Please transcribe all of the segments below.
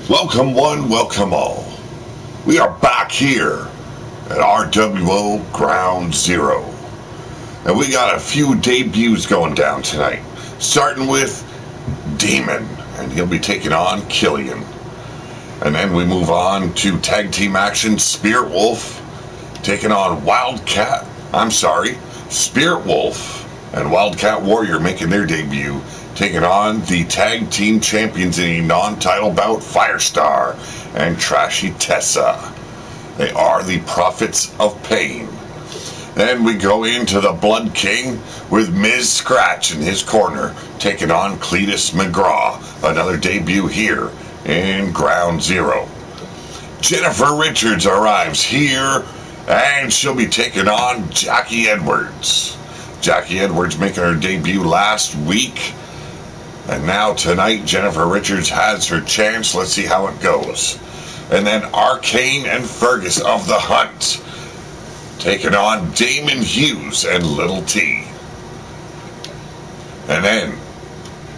Welcome one, welcome all. We are back here at RWO Ground Zero. And we got a few debuts going down tonight. Starting with Demon, and he'll be taking on Killian. And then we move on to tag team action, Spirit Wolf taking on Spirit Wolf and Wildcat Warrior making their debut, taking on the tag team champions in a non-title bout, Firestar and Trashy Tessa. They are the Prophets of Pain. Then we go into the Blood King with Ms. Scratch in his corner, taking on CLEETUS McGraw, another debut here in Ground Zero. Jennifer Richards arrives here, and she'll be taking on Jackie Edwards. Jackie Edwards making her debut last week, and now tonight Jennifer Richards has her chance. Let's see how it goes. And then Arcane and Fergus of the Hunt taking on Damon Hughes and Little T. And then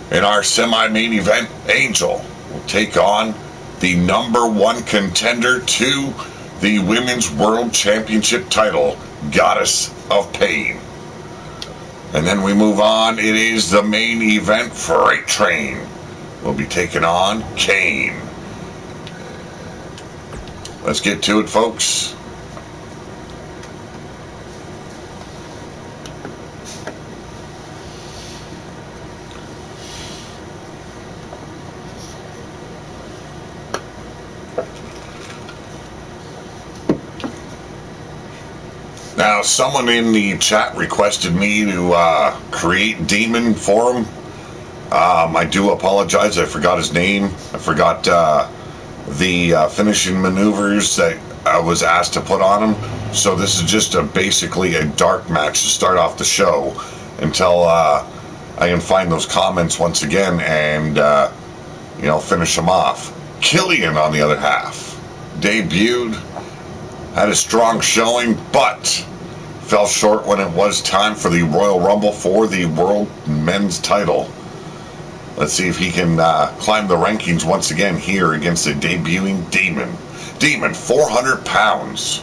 in our semi-main event, Angel will take on the #1 contender to the Women's World Championship title, Goddess of Pain. And then we move on. It is the main event, Freight Train will be taking on Kane. Let's get to it, folks. Now, someone in the chat requested me to create Demon for him. I do apologize. I forgot his name. I forgot the finishing maneuvers that I was asked to put on him. So this is just basically a dark match to start off the show until I can find those comments once again and finish them off. Killian, on the other half, debuted, had a strong showing, but fell short when it was time for the Royal Rumble for the World Men's title. Let's see if he can climb the rankings once again here against the debuting Demon. Demon, 400 pounds.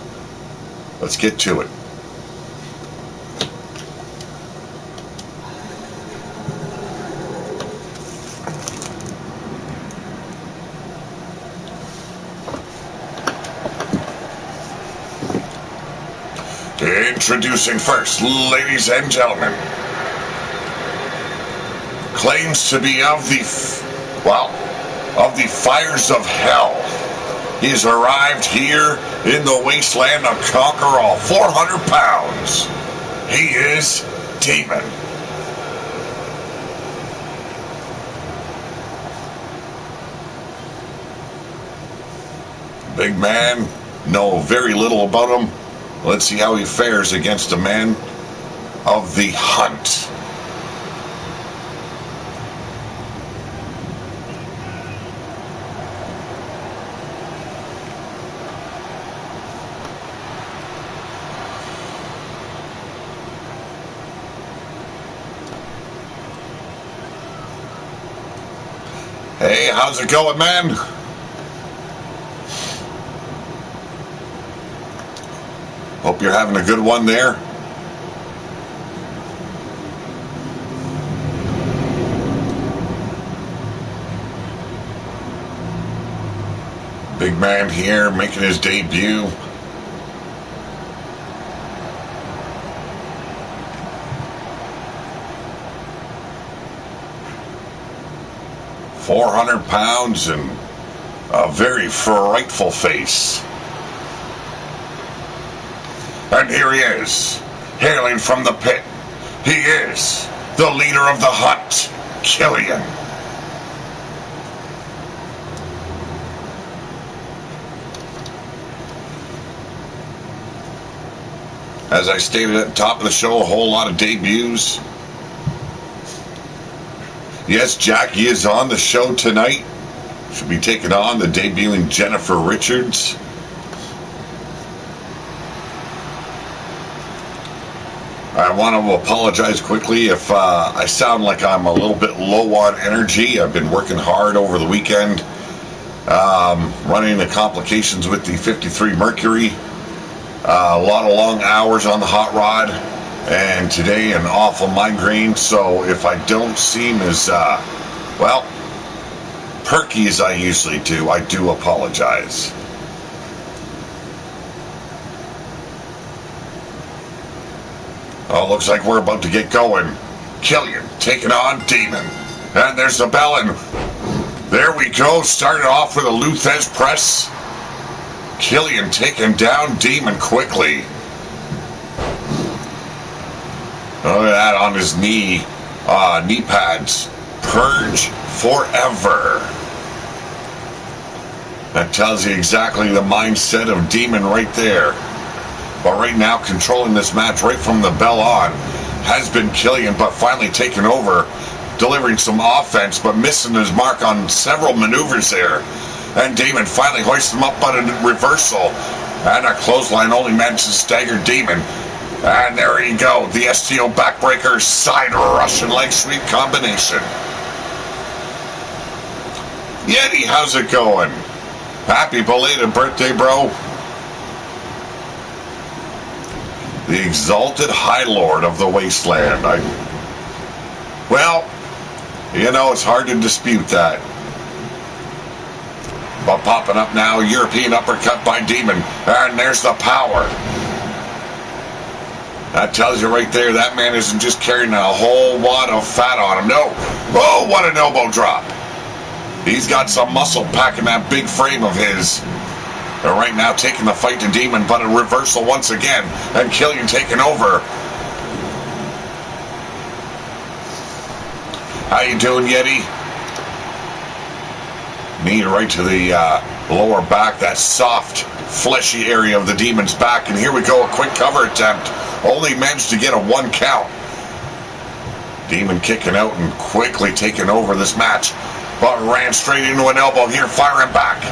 Let's get to it. Introducing first, ladies and gentlemen, claims to be of the fires of hell. He's arrived here in the wasteland to conquer all, 400 pounds. He is Demon. Big man, know very little about him. Let's see how he fares against a man of the Hunt. Hey, how's it going, man? Hope you're having a good one there. Big man here making his debut. £400 and a very frightful face. And here he is, hailing from the pit. He is the leader of the Hunt, Killian. As I stated at the top of the show, a whole lot of debuts. Yes, Jackie is on the show tonight. She'll be taking on the debuting Jennifer Richards. I want to apologize quickly if I sound like I'm a little bit low on energy. I've been working hard over the weekend running into complications with the 53 Mercury. A lot of long hours on the hot rod, and today an awful migraine. So if I don't seem as well perky as I usually do, I do apologize. Oh, looks like we're about to get going. Killian taking on Demon. And there's the bell, and there we go. Started off with a Luthez press. Killian taking down Demon quickly. Look at that on his knee. Knee pads. Purge forever. That tells you exactly the mindset of Demon right there. But right now, controlling this match right from the bell on has been Killian, but finally taken over, delivering some offense, but missing his mark on several maneuvers there. And Demon finally hoists him up on a reversal. And a clothesline only managed to stagger Demon. And there you go, the STO backbreaker side Russian leg sweep combination. Yeti, how's it going? Happy belated birthday, bro. The exalted High Lord of the Wasteland. Well, you know, it's hard to dispute that. But popping up now, European uppercut by Demon. And there's the power. That tells you right there, that man isn't just carrying a whole wad of fat on him. No. Oh, what an elbow drop. He's got some muscle packing that big frame of his. They're right now taking the fight to Demon, but a reversal once again. And Killian taking over. How you doing, Yeti? Knee right to the lower back, that soft, fleshy area of the Demon's back. And here we go, a quick cover attempt. Only managed to get a 1 count. Demon kicking out and quickly taking over this match. But ran straight into an elbow here, firing back.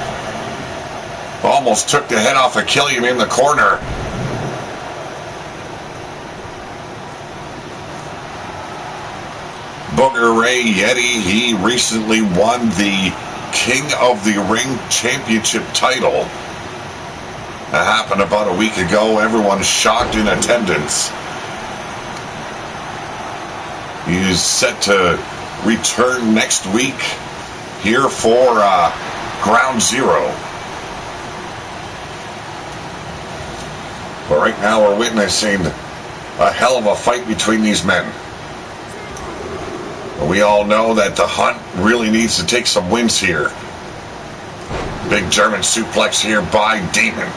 Almost took the head off of Killian in the corner. Booger Ray Yeti, he recently won the King of the Ring Championship title. That happened about a week ago. Everyone's shocked in attendance. He is set to return next week here for Ground Zero. But right now we're witnessing a hell of a fight between these men. We all know that the Hunt really needs to take some wins here. Big German suplex here by Demon.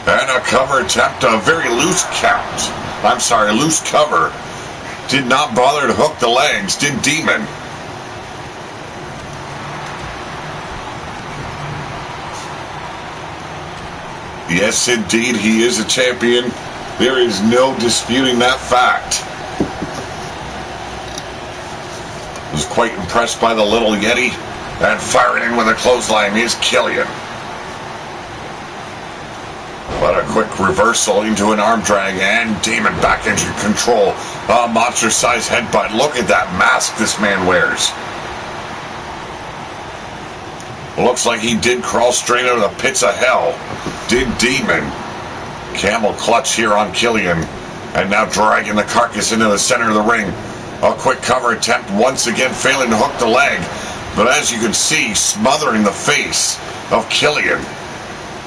And a cover attempt, a very loose count. I'm sorry, loose cover. Did not bother to hook the legs, did Demon. Yes, indeed, he is a champion. There is no disputing that fact. Was quite impressed by the little Yeti, and firing in with a clothesline is Killian. But a quick reversal into an arm drag, and Demon back into control. A monster-sized headbutt. Look at that mask this man wears. Looks like he did crawl straight out of the pits of hell. Did Demon. Camel clutch here on Killian, and now dragging the carcass into the center of the ring. A quick cover attempt, once again failing to hook the leg. But as you can see, smothering the face of Killian,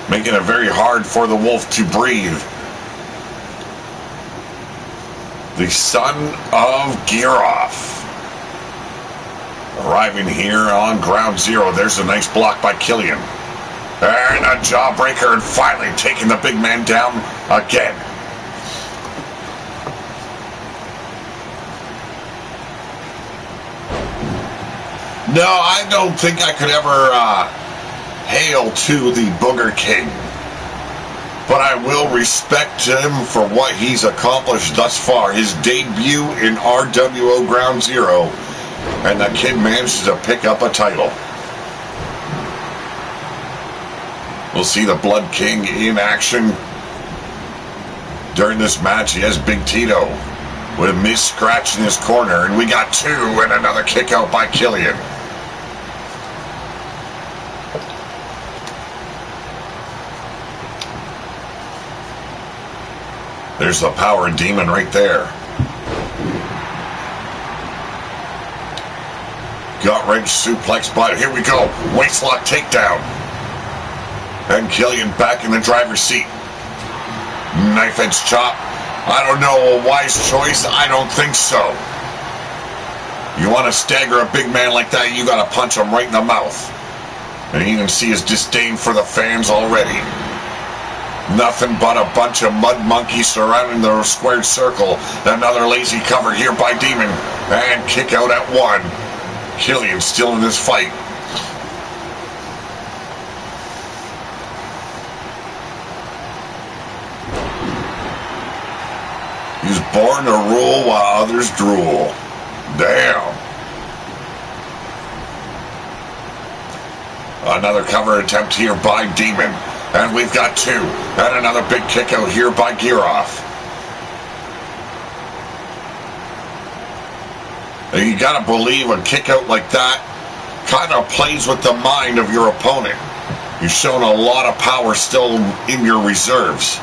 making it very hard for the Wolf to breathe. The son of Giroff arriving here on Ground Zero. There's a nice block by Killian. And a jawbreaker, and finally taking the big man down again. No, I don't think I could ever hail to the Booger King. But I will respect him for what he's accomplished thus far. His debut in RWO Ground Zero. And the kid manages to pick up a title. We'll see the Blood King in action. During this match, he has Big Tito with Miz Scratch in his corner. And we got two, and another kick out by Killian. There's the power demon right there. Gut wrench suplex, but here we go. Waistlock takedown. And Killian back in the driver's seat. Knife edge chop. I don't know, a wise choice? I don't think so. You want to stagger a big man like that, you got to punch him right in the mouth. And you can see his disdain for the fans already. Nothing but a bunch of mud monkeys surrounding the squared circle. Another lazy cover here by Demon. And kick out at 1. Killian still in this fight. He's born to rule while others drool. Damn. Another cover attempt here by Demon. And we've got 2. And another big kick out here by Giroff. And you gotta believe a kick out like that kind of plays with the mind of your opponent. You've shown a lot of power still in your reserves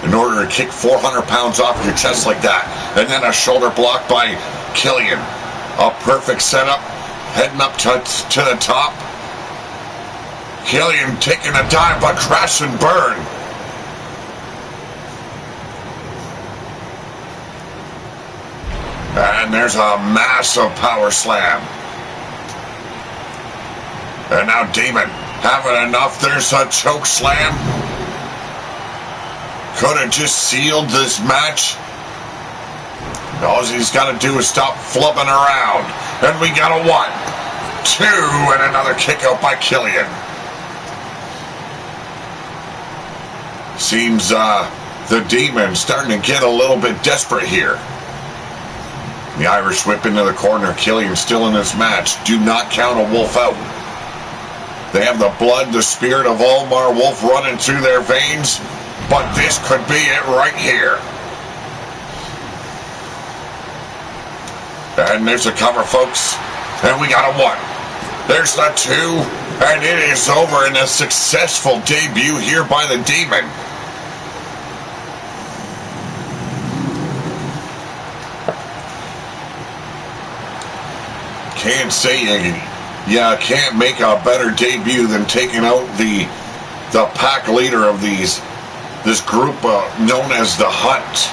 in order to kick 400 pounds off your chest like that. And then a shoulder block by Killian. A perfect setup, heading up to the top. Killian taking a dive, but crash and burn. And there's a massive power slam. And now Demon having enough. There's a choke slam. Could have just sealed this match. All he's got to do is stop flubbing around. And we got a 1, 2, and another kick out by Killian. Seems the Demon starting to get a little bit desperate here. The Irish whip into the corner. Killian still in this match. Do not count a Wolf out. They have the blood, the spirit of Omar Wolf running through their veins. But this could be it right here. And there's a cover, folks. And we got a 1. There's the 2. And it is over in a successful debut here by the Demon. Can't say you can't make a better debut than taking out the pack leader of this group known as the Hunt.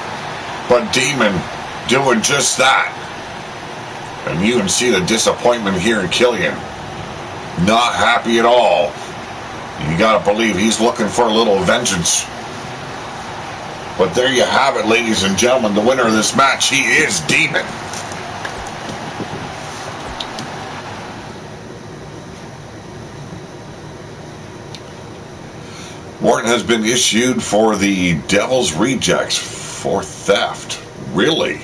But Demon doing just that. And you can see the disappointment here in Killian. Not happy at all. You gotta believe he's looking for a little vengeance. But there you have it, ladies and gentlemen. The winner of this match, he is Demon. Warrant has been issued for the Devil's Rejects for theft. Really?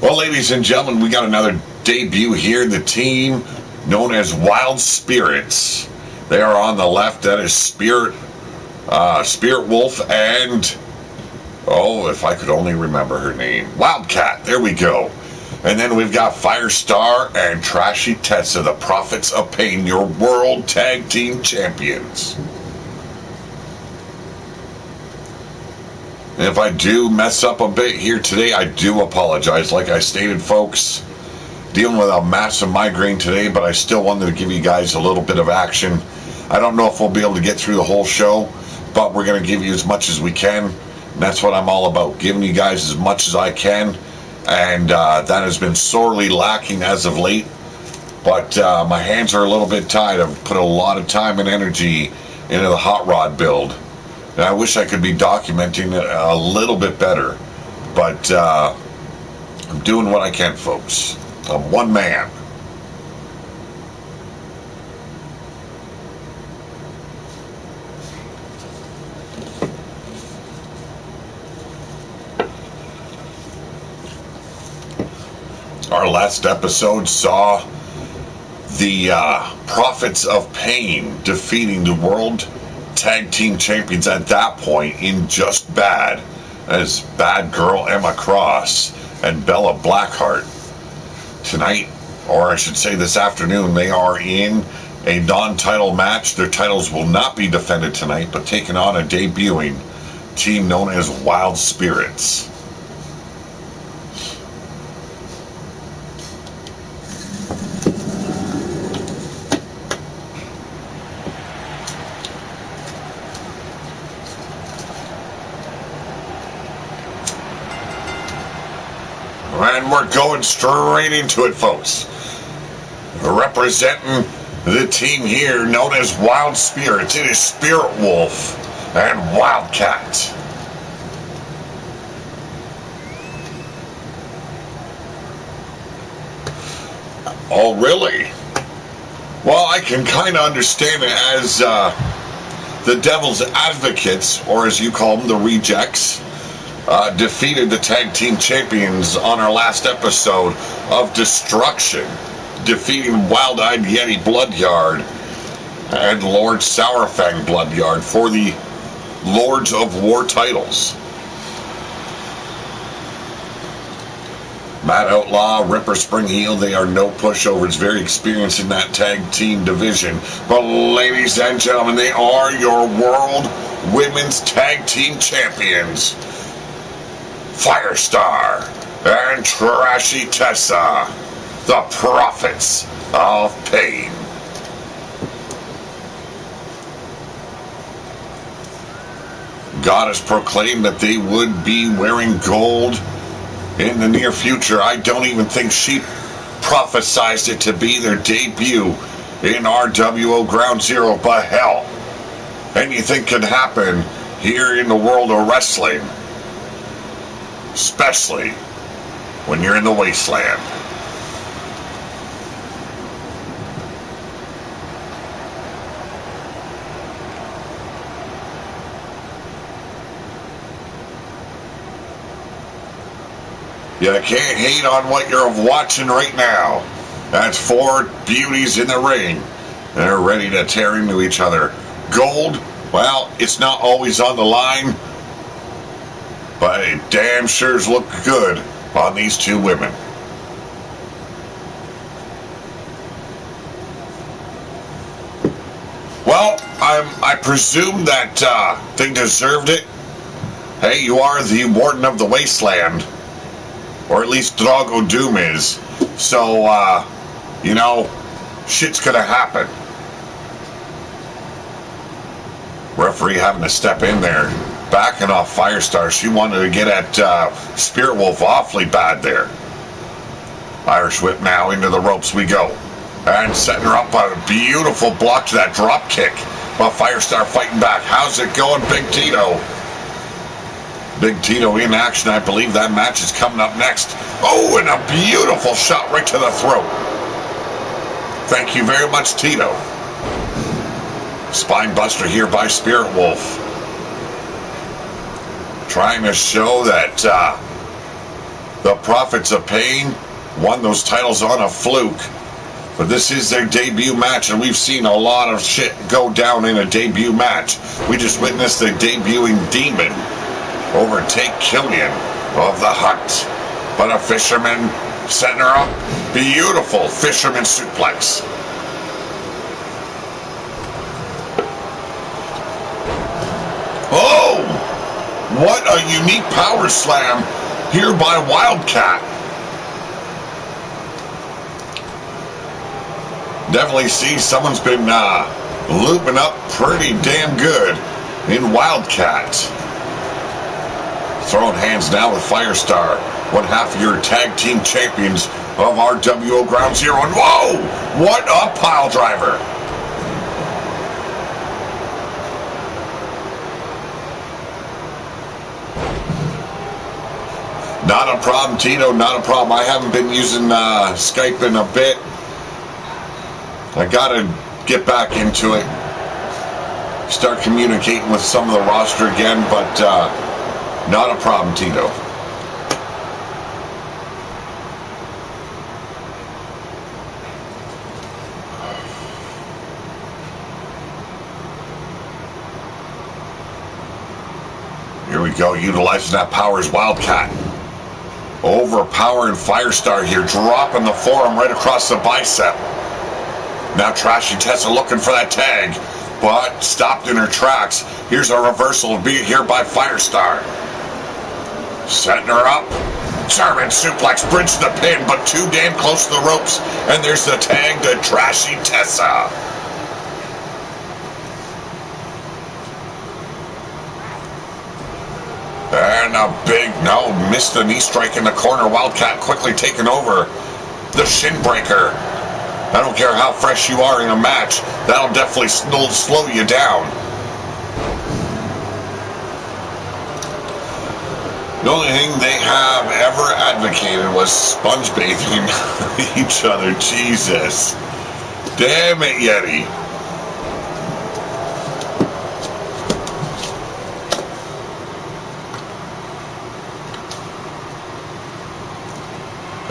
Well, ladies and gentlemen, we got another debut here. The team known as Wild Spirits. They are on the left. That is Spirit Wolf and, oh, if I could only remember her name, Wildcat. There we go. And then we've got Firestar and Trashy Tessa, the Prophets of Pain, your World Tag Team Champions. And if I do mess up a bit here today, I do apologize. Like I stated, folks, dealing with a massive migraine today, but I still wanted to give you guys a little bit of action. I don't know if we'll be able to get through the whole show, but we're going to give you as much as we can. And that's what I'm all about, giving you guys as much as I can. And that has been sorely lacking as of late. But my hands are a little bit tied. I've put a lot of time and energy into the hot rod build. And I wish I could be documenting it a little bit better. But I'm doing what I can, folks. I'm one man. Our last episode saw the Prophets of Pain defeating the World Tag Team Champions at that point in Just Bad, as Bad Girl Emma Cross and Bella Blackheart. Tonight, or I should say this afternoon, they are in a non-title match. Their titles will not be defended tonight, but taking on a debuting team known as Wild Spirits. And we're going straight into it, folks. Representing the team here known as Wild Spirits, it is Spirit Wolf and Wildcat. Oh, really? Well, I can kind of understand it as the Devil's Advocates, or as you call them, the Rejects, defeated the tag team champions on our last episode of Destruction, defeating Wild-Eyed Yeti Bloodyard and Lord Sourfang Bloodyard for the Lords of War titles. Matt Outlaw, Ripper Spring Heel, they are no pushovers, very experienced in that tag team division. But ladies and gentlemen, they are your World Women's Tag Team Champions, Firestar and Trashy Tessa, the Prophets of Pain. Goddess proclaimed that they would be wearing gold in the near future. I don't even think she prophesized it to be their debut in RWO Ground Zero, but hell, anything can happen here in the world of wrestling, especially when you're in the wasteland. You can't hate on what you're watching right now. That's four beauties in the ring. They're ready to tear into each other. Gold, well, it's not always on the line, but it damn sure's look good on these two women. Well, I presume that they deserved it. Hey, you are the Warden of the Wasteland. Or at least Drago Doom is. So, you know, shit's gonna happen. Referee having to step in there. Backing off Firestar. She wanted to get at Spirit Wolf awfully bad there. Irish Whip now into the ropes we go. And setting her up a beautiful block to that drop kick. But Firestar fighting back. How's it going, Big Tito? Big Tito in action. I believe that match is coming up next. Oh, and a beautiful shot right to the throat. Thank you very much, Tito. Spine buster here by Spirit Wolf. Trying to show that the Prophets of Pain won those titles on a fluke. But this is their debut match, and we've seen a lot of shit go down in a debut match. We just witnessed the debuting Demon overtake Killian of the Hunt, but a fisherman setting her up. Beautiful fisherman suplex. Oh, what a unique power slam here by Wildcat. Definitely see someone's been looping up pretty damn good in Wildcat. Throwing hands now with Firestar, one half of your tag team champions of RWO Ground Zero. And whoa! What a pile driver! Not a problem, Tito, not a problem. I haven't been using Skype in a bit. I gotta get back into it. Start communicating with some of the roster again, but not a problem, Tito. Here we go, utilizing that power as Wildcat. Overpowering Firestar here, dropping the forearm right across the bicep. Now Trashy Tessa looking for that tag. but stopped in her tracks. Here's a reversal here by Firestar. Setting her up. German suplex, bridge to the pin, but too damn close to the ropes. And there's the tag to Trashy Tessa. And a big, no, missed the knee strike in the corner. Wildcat quickly taking over. The shin breaker. I don't care how fresh you are in a match, that'll definitely slow you down. The only thing they have ever advocated was sponge bathing each other. Jesus. Damn it, Yeti.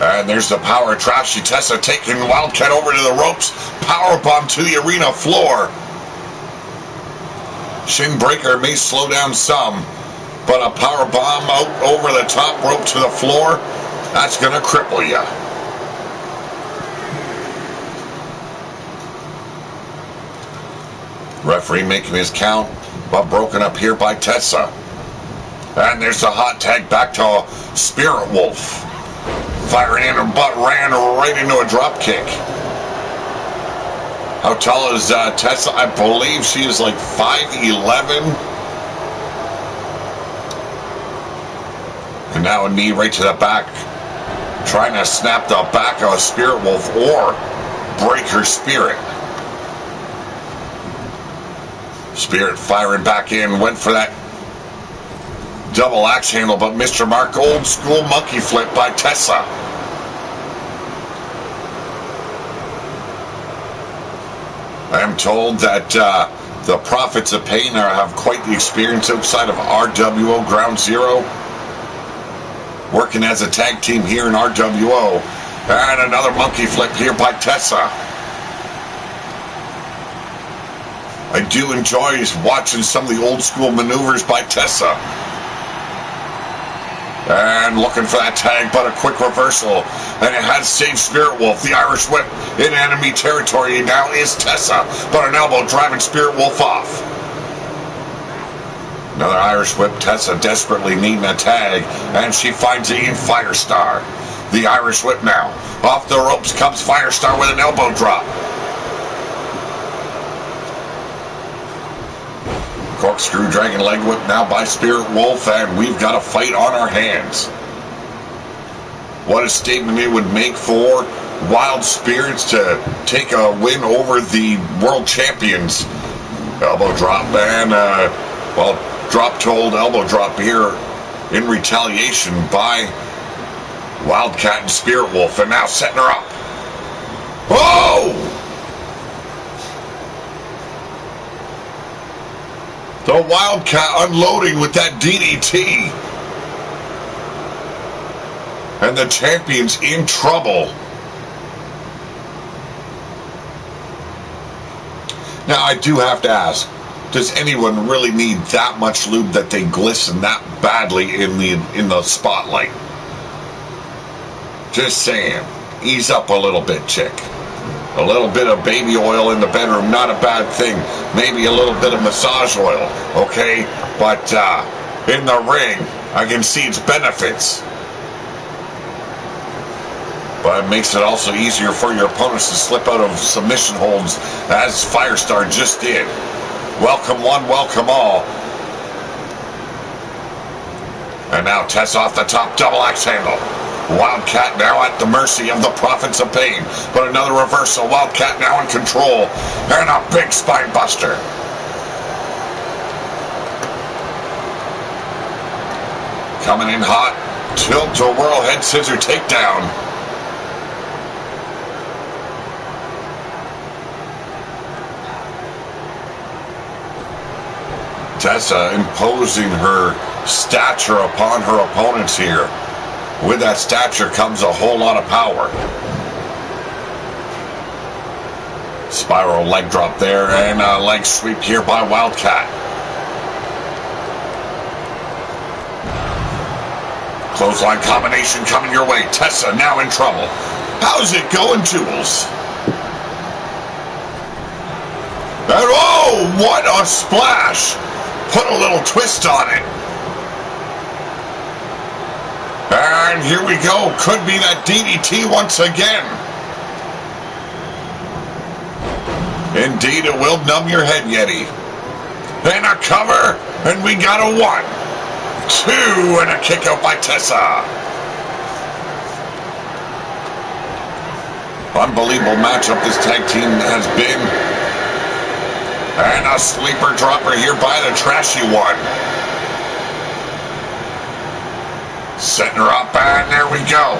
And there's the power. Trashy Tessa taking Wildcat over to the ropes. Powerbomb to the arena floor. Shin breaker may slow down some, but a powerbomb out over the top rope to the floor, that's going to cripple you. Referee making his count, but broken up here by Tessa. And there's a hot tag back to Spirit Wolf. Firing in her butt, ran right into a drop kick. How tall is Tessa? I believe she is like 5'11". And now a knee right to the back. Trying to snap the back of a Spirit Wolf or break her spirit. Spirit firing back in, went for that double axe handle, but Mr. Mark, old school monkey flip by Tessa. I am told that the Prophets of Pain have quite the experience outside of RWO Ground Zero, working as a tag team here in RWO. And another monkey flip here by Tessa. I do enjoy watching some of the old school maneuvers by Tessa. And looking for that tag, but a quick reversal. And it has saved Spirit Wolf. The Irish Whip in enemy territory now is Tessa, but an elbow driving Spirit Wolf off. Another Irish Whip. Tessa desperately needing a tag, and she finds it in Firestar. The Irish Whip now. Off the ropes comes Firestar with an elbow drop. Corkscrew dragon leg whip now by Spirit Wolf, and we've got a fight on our hands. What a statement it would make for Wild Spirits to take a win over the world champions. Elbow drop and, well, drop to old elbow drop here in retaliation by Wildcat and Spirit Wolf, and now setting her up. Oh! The Wildcat unloading with that DDT. And the champion's in trouble. Now, I do have to ask, does anyone really need that much lube that they glisten that badly in the spotlight? Just saying. Ease up a little bit, chick. A little bit of baby oil in the bedroom, not a bad thing. Maybe a little bit of massage oil, okay? But in the ring, I can see its benefits. But it makes it also easier for your opponents to slip out of submission holds, as Firestar just did. Welcome one, welcome all. And now Tess off the top, double axe handle. Wildcat now at the mercy of the Prophets of Pain, but another reversal. Wildcat now in control, and a big spine buster. Coming in hot, tilt to whirl head scissor takedown. Tessa imposing her stature upon her opponents here. With that stature comes a whole lot of power. Spiral leg drop there, and a leg sweep here by Wildcat. Clothesline combination coming your way. Tessa now in trouble. How's it going, Jules? And oh, what a splash! Put a little twist on it. And here we go. Could be that DDT once again. Indeed, it will numb your head, Yeti. And a cover, and we got a 1, 2, and a kick out by Tessa. Unbelievable matchup this tag team has been. And a sleeper dropper here by the trashy one. Setting her up, and there we go.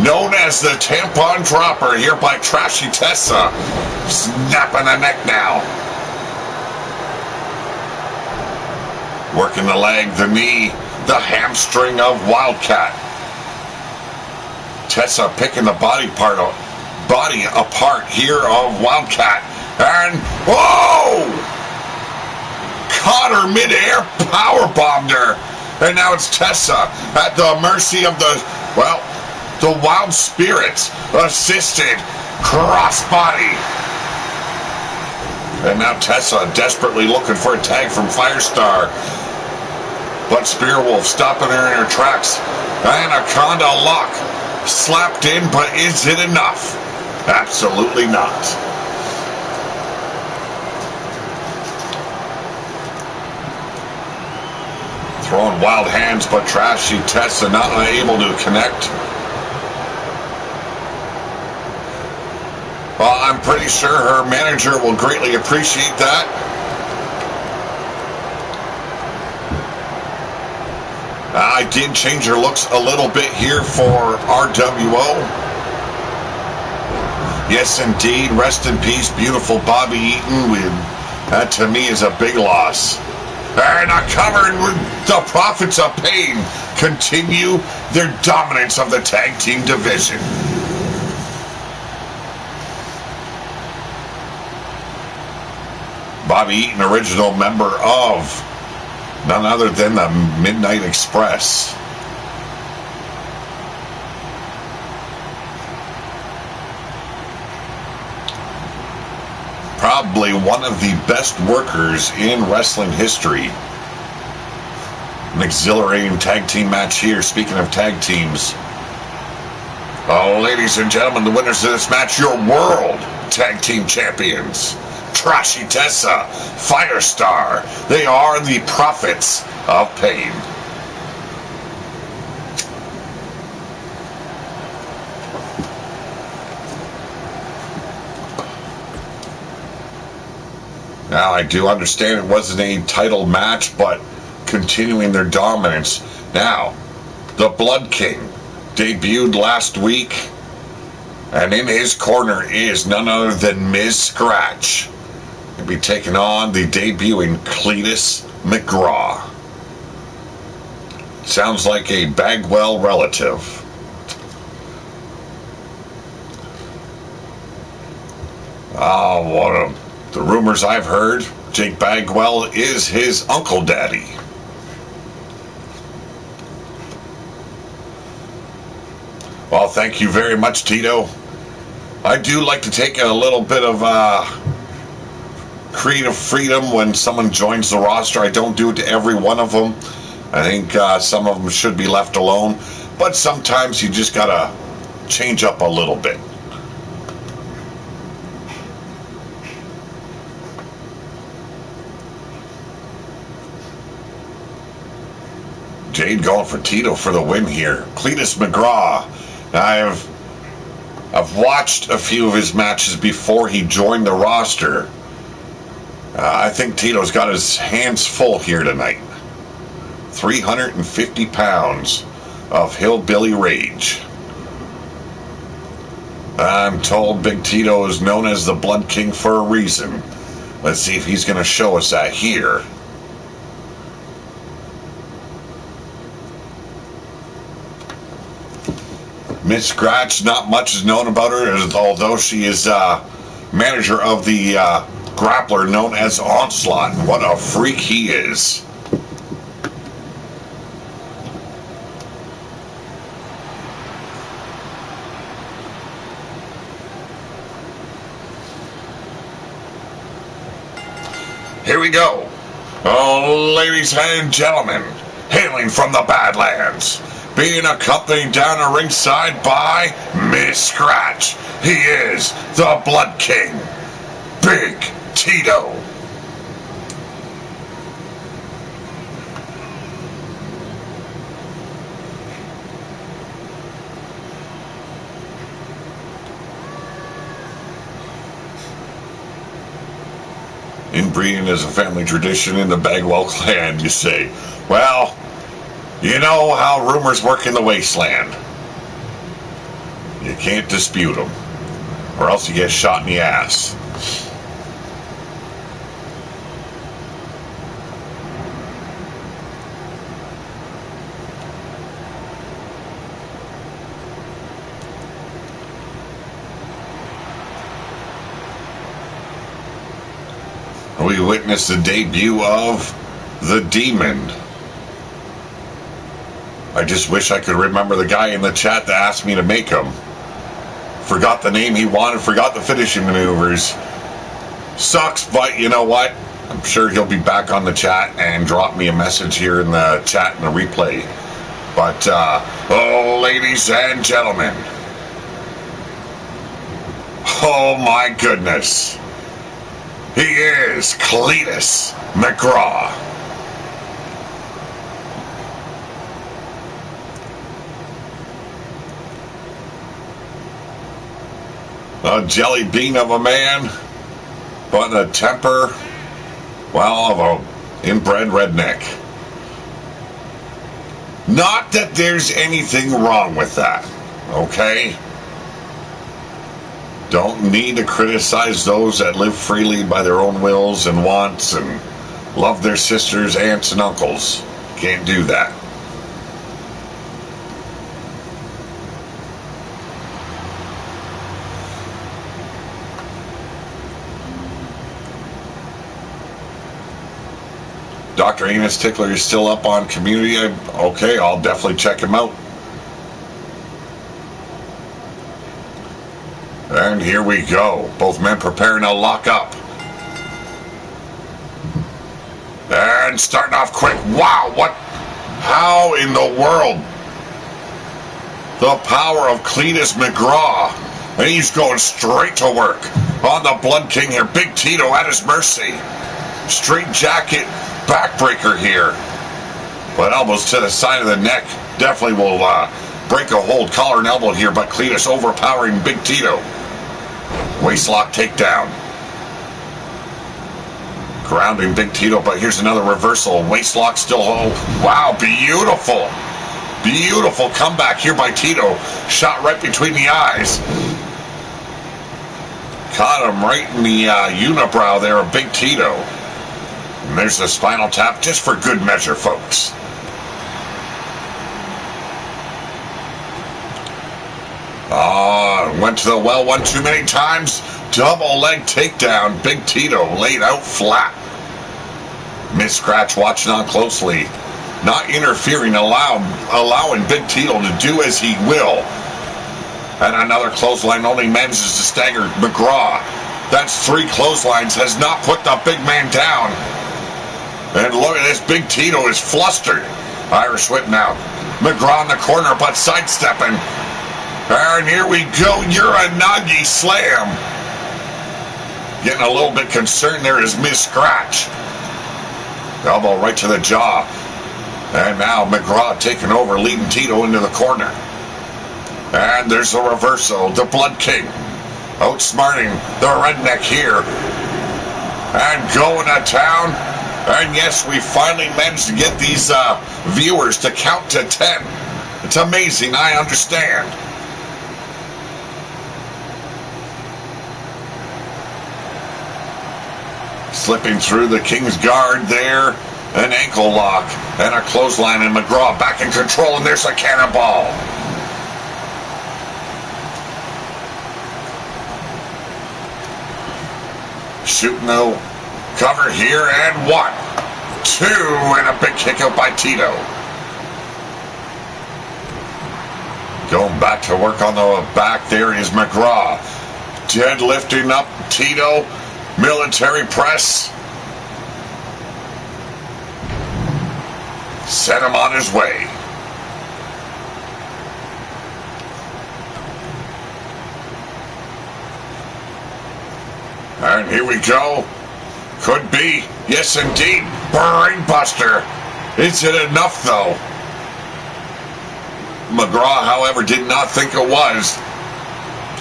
Known as the tampon dropper here by Trashy Tessa. Snapping the neck now. Working the leg, the knee, the hamstring of Wildcat. Tessa picking the body apart here of Wildcat. And, whoa! Caught her midair, powerbombed her. And now it's Tessa at the mercy of the Wild Spirits. Assisted crossbody. And now Tessa desperately looking for a tag from Firestar. But Spearwolf stopping her in her tracks. Anaconda lock. Slapped in, but is it enough? Absolutely not. Throwing wild hands, but Trashy Tessa not able to connect. Well, I'm pretty sure her manager will greatly appreciate that. I did change her looks a little bit here for RWO. Yes, indeed. Rest in peace, beautiful Bobby Eaton. That to me is a big loss. And a cover with the Prophets of Pain continue their dominance of the tag team division. Bobby Eaton, original member of none other than the Midnight Express. Probably one of the best workers in wrestling history. An exhilarating tag team match here. Speaking of tag teams, ladies and gentlemen, the winners of this match, your world tag team champions, Trashy Tessa, Firestar. They are the Prophets of Pain. Now, I do understand it wasn't a title match, but continuing their dominance. Now, the Blood King debuted last week, and in his corner is none other than Ms. Scratch. He'll be taking on the debuting CLEETUS McGraw. Sounds like a Bagwell relative. The rumors I've heard, Jake Bagwell is his uncle daddy. Well, thank you very much, Tito. I do like to take a little bit of creative freedom when someone joins the roster. I don't do it to every one of them. I think some of them should be left alone. But sometimes you just gotta change up a little bit. Jade going for Tito for the win here. CLEETUS McGraw. I've watched a few of his matches before he joined the roster. I think Tito's got his hands full here tonight. 350 pounds of hillbilly rage. I'm told Big Tito is known as the Blood King for a reason. Let's see if he's going to show us that here. Miss Scratch, not much is known about her, although she is manager of the grappler known as Onslaught. What a freak he is. here we go. Oh, ladies and gentlemen, hailing from the Badlands, being accompanied down to ringside by Miss Scratch. He is the Blood King, Big Tito. Inbreeding is a family tradition in the Bagwell clan, you say. Well, you know how rumors work in the wasteland. You can't dispute them, or else you get shot in the ass. We witnessed the debut of the Demon. I just wish I could remember the guy in the chat that asked me to make him. Forgot the name he wanted, forgot the finishing maneuvers. Sucks, but you know what? I'm sure he'll be back on the chat and drop me a message here in the chat in the replay. But, oh, ladies and gentlemen. Oh, my goodness. He is CLEETUS McGraw. A jelly bean of a man, but a temper, well, of a inbred redneck. Not that there's anything wrong with that, okay? Don't need to criticize those that live freely by their own wills and wants and love their sisters, aunts, and uncles. Can't do that. Dr. Amos Tickler is still up on Community. Okay, I'll definitely check him out. And here we go. Both men preparing to lock up. And starting off quick. Wow, what? How in the world? The power of CLEETUS McGraw. And he's going straight to work on the Blood King here. Big Tito at his mercy. Straight jacket backbreaker here. But elbows to the side of the neck. Definitely will break a hold. Collar and elbow here, but CLEETUS overpowering Big Tito. Waistlock takedown. Grounding Big Tito, but here's another reversal. Waistlock still hold. Wow, beautiful. Beautiful comeback here by Tito. Shot right between the eyes. Caught him right in the unibrow there of Big Tito. And there's the spinal tap just for good measure, folks. Went to the well one too many times. Double leg takedown. Big Tito laid out flat. Miss Scratch watching on closely. Not interfering, allowing Big Tito to do as he will. And another clothesline only manages to stagger McGraw. That's 3 clotheslines. Has not put the big man down. And look at this. Big Tito is flustered. Irish whip now. McGraw in the corner, but sidestepping. And here we go. Uranagi slam. Getting a little bit concerned there is Miss Scratch. Elbow right to the jaw. And now McGraw taking over, leading Tito into the corner. And there's a reversal. The Blood King outsmarting the redneck here. And going to town. And yes, we finally managed to get these viewers to count to 10. It's amazing, I understand. Slipping through the King's Guard there. An ankle lock and a clothesline, and McGraw back in control, and there's a cannonball. Shooting the cover here, and 1, 2, and a big kick out by Tito. Going back to work on the back, there is McGraw. Deadlifting up Tito, military press. Sent him on his way. And here we go. Could be. Yes, indeed. Brainbuster. Is it enough, though? McGraw, however, did not think it was.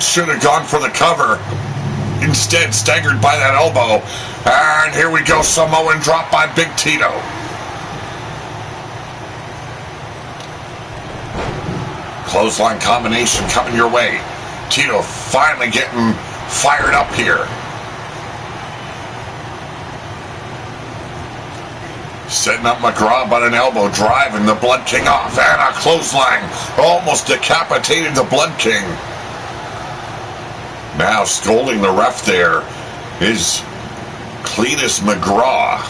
Should have gone for the cover. Instead, staggered by that elbow. And here we go. Samoan drop by Big Tito. Clothesline combination coming your way. Tito finally getting fired up here. Setting up McGraw, but an elbow driving the Blood King off. And a clothesline almost decapitated the Blood King. Now scolding the ref there is Cleetus McGraw.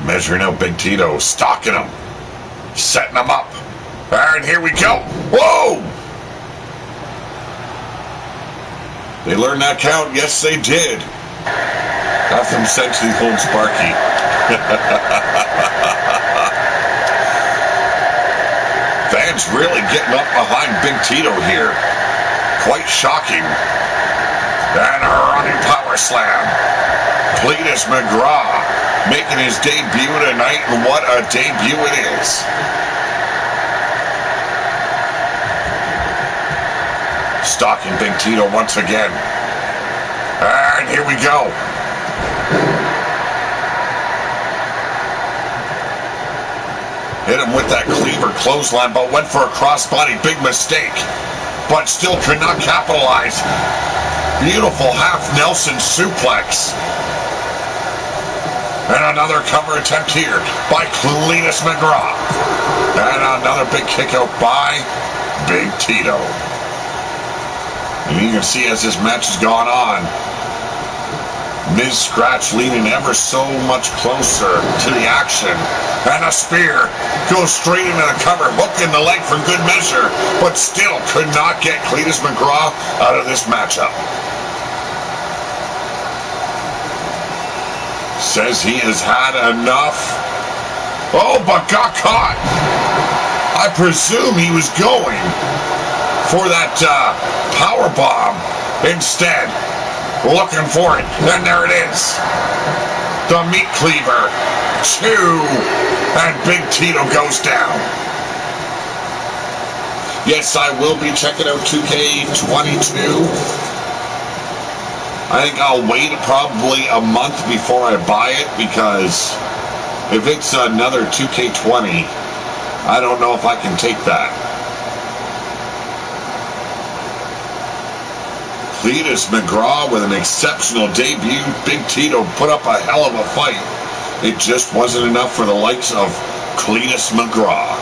Measuring out Big Tito, stalking him. Setting him up. And here we go. Whoa! They learned that count. Yes, they did. Got some sexy old Sparky. Fans really getting up behind Big Tito here. Quite shocking. And a running power slam. Cleetus McGraw making his debut tonight, and what a debut it is. Stalking Big Tito once again. And here we go. Hit him with that cleaver clothesline, but went for a crossbody. Big mistake. But still could not capitalize. Beautiful half Nelson suplex. And another cover attempt here by Cleetus McGraw. And another big kick out by Big Tito. And you can see as this match has gone on, Miz Scratch leaning ever so much closer to the action. And a spear goes straight into the cover, hook in the leg for good measure, but still could not get Cleetus McGraw out of this matchup. Says he has had enough. Oh, but got caught. I presume he was going for that power bomb instead. Looking for it, and there it is. The meat cleaver. 2. And Big Tito goes down. Yes, I will be checking out 2K22. I think I'll wait probably a month before I buy it, because if it's another 2K20, I don't know if I can take that. Cleetus McGraw with an exceptional debut. Big Tito put up a hell of a fight. It just wasn't enough for the likes of Cleetus McGraw.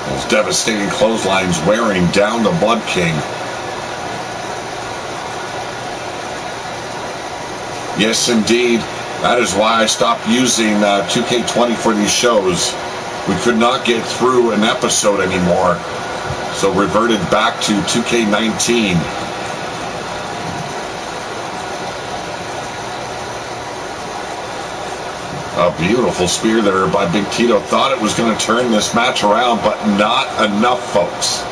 Those devastating clotheslines wearing down the Blood King. Yes, indeed. That is why I stopped using 2K20 for these shows. We could not get through an episode anymore, so reverted back to 2K19. A beautiful spear there by Big Tito. Thought it was going to turn this match around, but not enough, folks.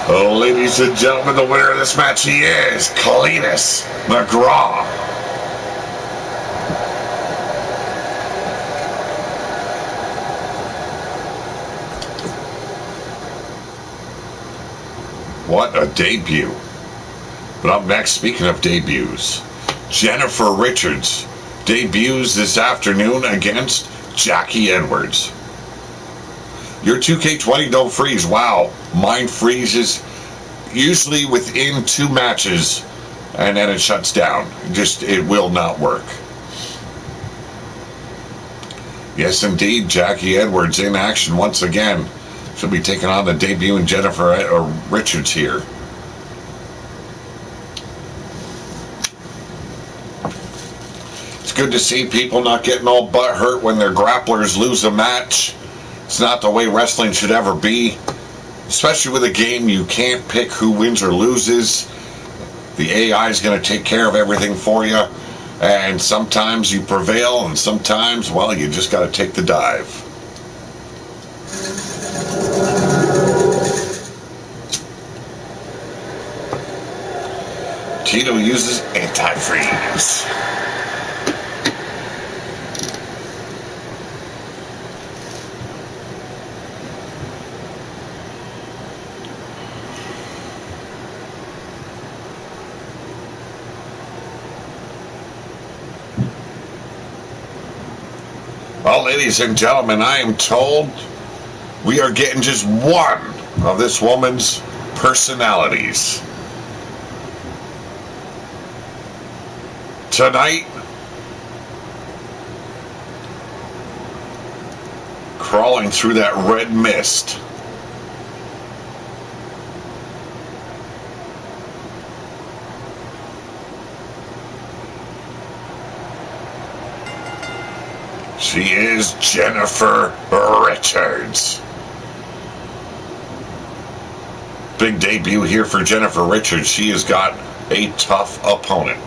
Oh, ladies and gentlemen, the winner of this match, he is Cleetus McGraw. What a debut. But up next, speaking of debuts, Jennifer Richards debuts this afternoon against Jackie Edwards. Your 2K20 don't freeze. Wow, mine freezes usually within 2 matches, and then it shuts down. It will not work. Yes, indeed, Jackie Edwards in action once again. She'll be taking on the debuting Jennifer Richards here. It's good to see people not getting all butthurt when their grapplers lose a match. It's not the way wrestling should ever be. Especially with a game, you can't pick who wins or loses. The AI is going to take care of everything for you. And sometimes you prevail, and sometimes, well, you just got to take the dive. Tito uses antifreeze. Well, ladies and gentlemen, I am told we are getting just one of this woman's personalities. Tonight, crawling through that red mist. She is Jennifer Richards. Big debut here for Jennifer Richards. She has got a tough opponent.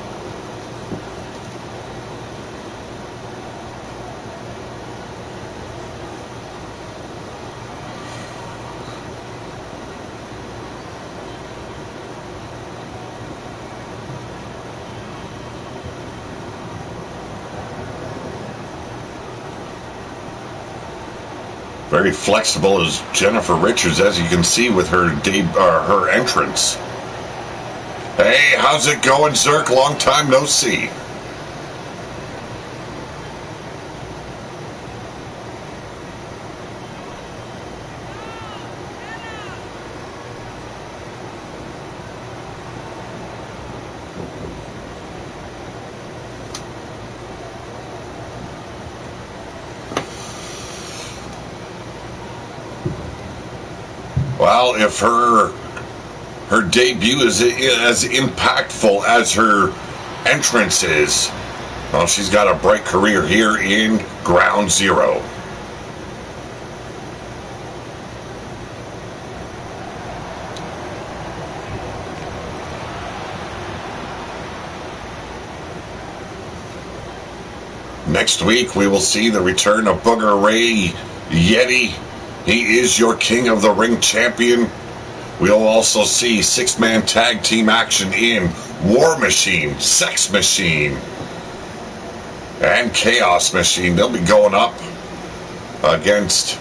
Very flexible as Jennifer Richards, as you can see with her her entrance. Hey, how's it going, Zerk? Long time no see. Well, if her debut is as impactful as her entrance is, well, she's got a bright career here in Ground Zero. Next week, we will see the return of Booger Ray Yeti. He is your King of the Ring champion. We'll also see six-man tag team action in War Machine, Sex Machine, and Chaos Machine. They'll be going up against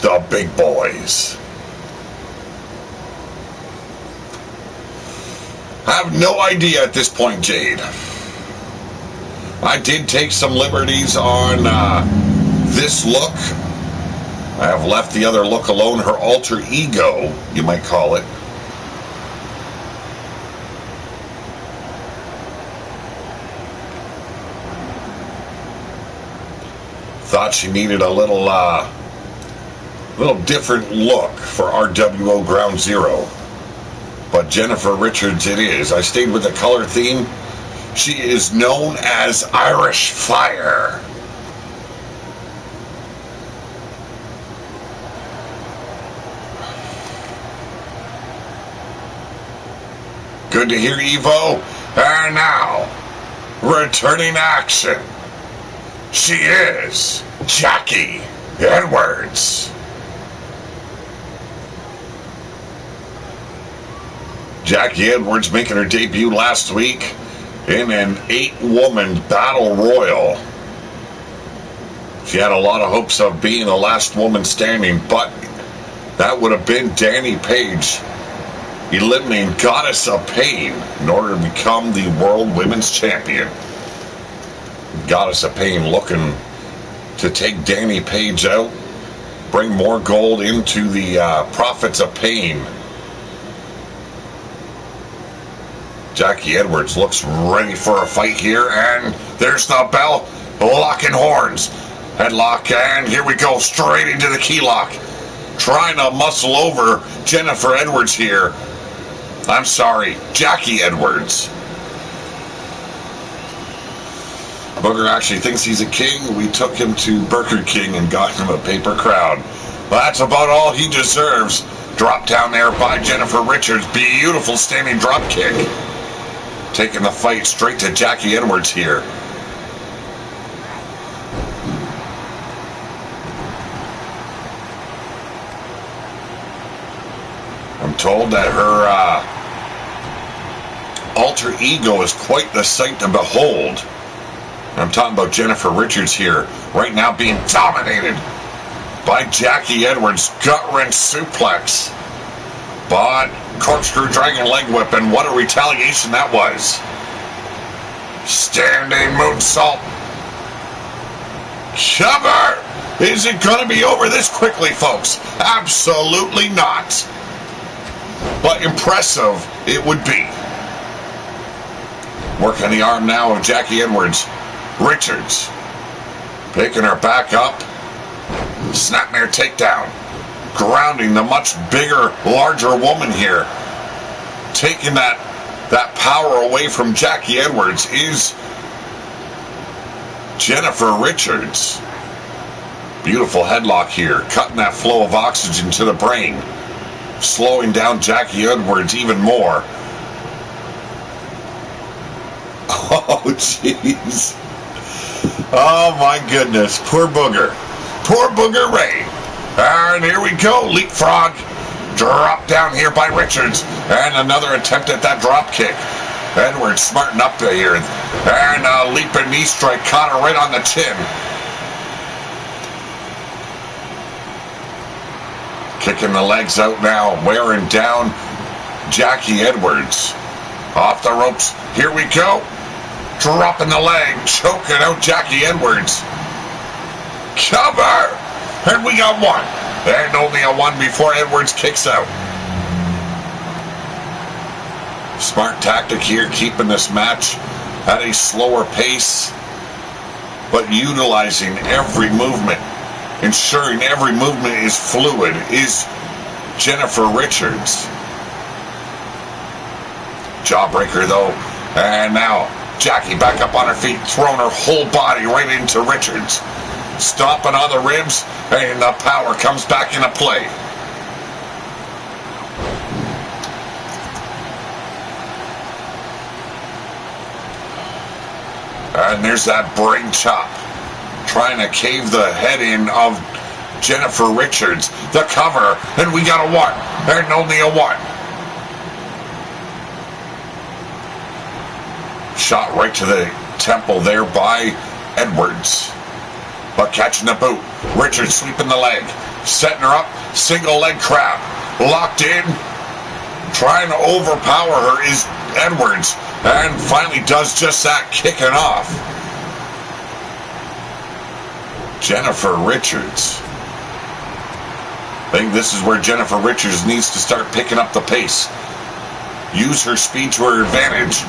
the big boys. I have no idea at this point, Jade. I did take some liberties on this look. I have left the other look alone, her alter ego, you might call it. Thought she needed a little different look for RWO Ground Zero. But Jennifer Richards it is. I stayed with the color theme. She is known as Irish Fire. Good to hear, Evo. And now, returning action. She is Jackie Edwards. Jackie Edwards making her debut last week in an 8-woman battle royal. She had a lot of hopes of being the last woman standing, but that would have been Danny Page eliminating Goddess of Pain in order to become the World Women's Champion. Goddess of Pain looking to take Danny Page out, bring more gold into the Profits of Pain. Jackie Edwards looks ready for a fight here, and there's the bell, locking horns. Headlock, and here we go, straight into the key lock. Trying to muscle over Jennifer Edwards here. I'm sorry, Jackie Edwards. Booger actually thinks he's a king. We took him to Burger King and got him a paper crown. That's about all he deserves. Drop down there by Jennifer Richards. Beautiful standing drop kick. Taking the fight straight to Jackie Edwards here. I'm told that her alter ego is quite the sight to behold. I'm talking about Jennifer Richards here, right now being dominated by Jackie Edwards. Gut-wrench suplex. But corkscrew dragon leg whip, and what a retaliation that was. Standing moonsault. Cover! Is it going to be over this quickly, folks? Absolutely not. But impressive it would be. Working the arm now of Jackie Edwards. Richards picking her back up. Snapmare takedown. Grounding the much bigger, larger woman here. Taking that power away from Jackie Edwards is Jennifer Richards. Beautiful headlock here. Cutting that flow of oxygen to the brain. Slowing down Jackie Edwards even more. Oh, jeez. Oh, my goodness. Poor Booger. Poor Booger Ray. And here we go. Leapfrog. Drop down here by Richards. And another attempt at that drop kick. Edwards smarting up here. And a leaping knee strike. Caught her right on the chin. Kicking the legs out now. Wearing down Jackie Edwards. Off the ropes. Here we go. Dropping the leg. Choking out Jackie Edwards. Cover! And we got one. And only a one before Edwards kicks out. Smart tactic here, keeping this match at a slower pace, but utilizing every movement, ensuring every movement is fluid, is Jennifer Richards. Jawbreaker though, and now Jackie back up on her feet, throwing her whole body right into Richards. Stomping on the ribs, and the power comes back into play. And there's that brain chop. Trying to cave the head in of Jennifer Richards. The cover, and we got a one, and only a one. Shot right to the temple there by Edwards. But catching the boot. Richards sweeping the leg. Setting her up. Single leg crab. Locked in. Trying to overpower her is Edwards. And finally does just that. Kicking off. Jennifer Richards. I think this is where Jennifer Richards needs to start picking up the pace. Use her speed to her advantage.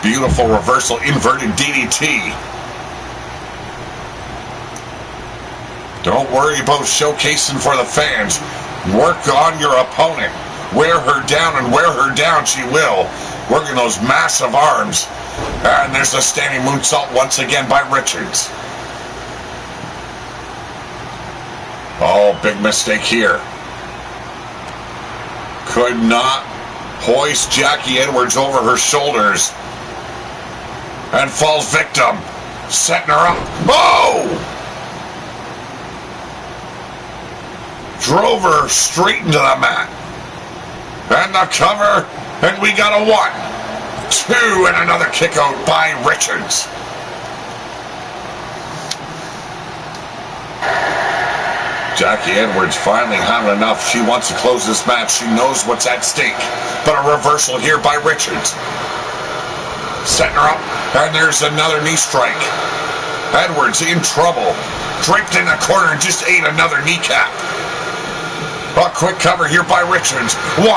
Beautiful reversal. Inverted DDT. Don't worry about showcasing for the fans. Work on your opponent. Wear her down, and wear her down she will. Working those massive arms. And there's a standing moonsault once again by Richards. Oh, big mistake here. Could not hoist Jackie Edwards over her shoulders. And falls victim. Setting her up. Oh! Drove her straight into the mat. And the cover, and we got a 1, 2, and another kick out by Richards. Jackie Edwards finally had enough. She wants to close this match. She knows what's at stake. But a reversal here by Richards. Setting her up, and there's another knee strike. Edwards in trouble. Draped in the corner and just ate another kneecap. A quick cover here by Richards. 1.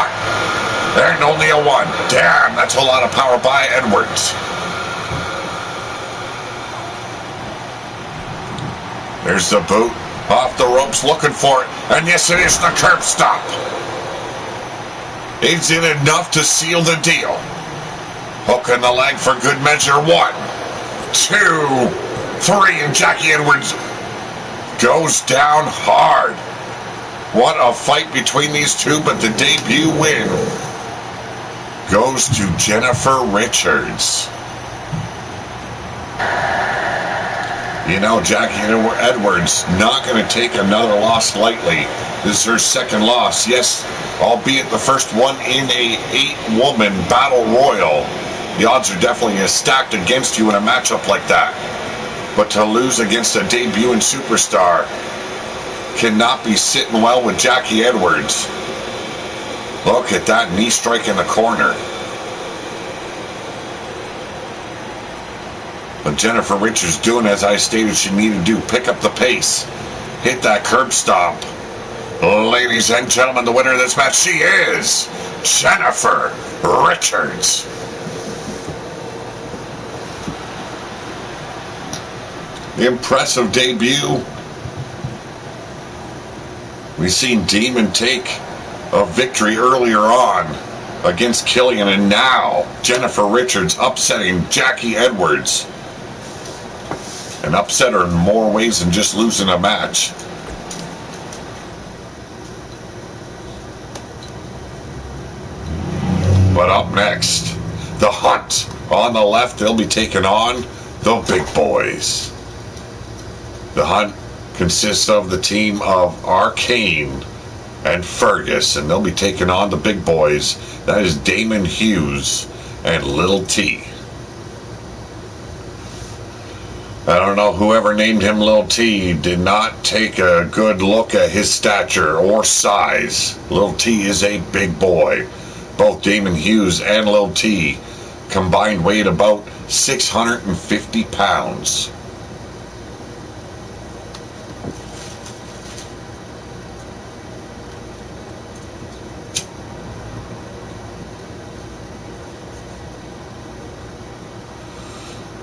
And only a 1. Damn, that's a lot of power by Edwards. There's the boot. Off the ropes looking for it. And yes, it is the curb stop. Is it enough to seal the deal? Hook in the leg for good measure. 1, 2, 3. And Jackie Edwards goes down hard. What a fight between these two, but the debut win goes to Jennifer Richards. You know, Jackie Edwards not going to take another loss lightly. This is her second loss, yes, albeit the first one in a 8-woman battle royal. The odds are definitely stacked against you in a matchup like that. But to lose against a debuting superstar cannot be sitting well with Jackie Edwards. Look at that knee strike in the corner. But Jennifer Richards doing as I stated she needed to do. Pick up the pace. Hit that curb stomp. Ladies and gentlemen, the winner of this match, she is Jennifer Richards. Impressive debut. We've seen Demon take a victory earlier on against Killian, and now Jennifer Richards upsetting Jackie Edwards. An upsetter in more ways than just losing a match. But up next, the Hunt. On the left, they'll be taking on the Big Boys. The Hunt consists of the team of Arcane and Fergus, and they'll be taking on the Big Boys. That is Damon Hughes and Little T. I don't know, whoever named him Little T did not take a good look at his stature or size. Little T is a big boy. Both Damon Hughes and Little T combined weighed about 650 pounds.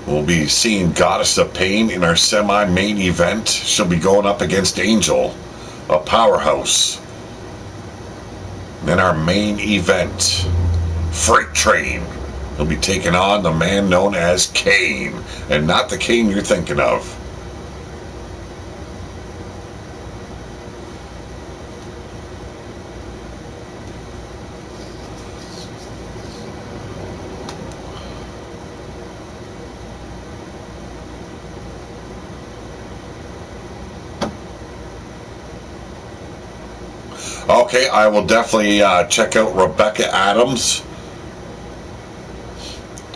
We'll be seeing Goddess of Pain in our semi-main event. She'll be going up against Angel, a powerhouse. Then our main event, Freight Train. He'll be taking on the man known as Kane, and not the Kane you're thinking of. Okay, I will definitely check out Rebecca Adams.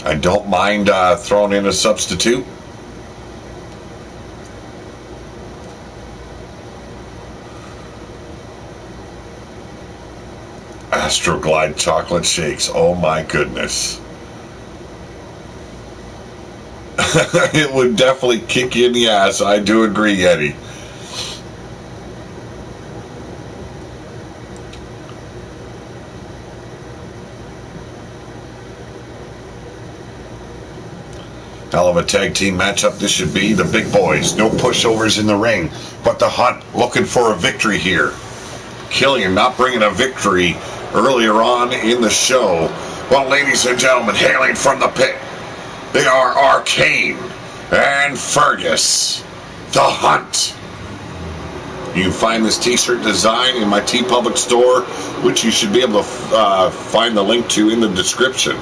I don't mind throwing in a substitute. Astroglide chocolate shakes. Oh my goodness. It would definitely kick you in the ass. I do agree, Yeti. Hell of a tag team matchup this should be. The Big Boys, no pushovers in the ring, but the Hunt looking for a victory here. Killian not bringing a victory earlier on in the show. Well, ladies and gentlemen, hailing from the pit, they are Arcane and Fergus, the Hunt. You can find this t-shirt design in my TeePublic store, which you should be able to find the link to in the description.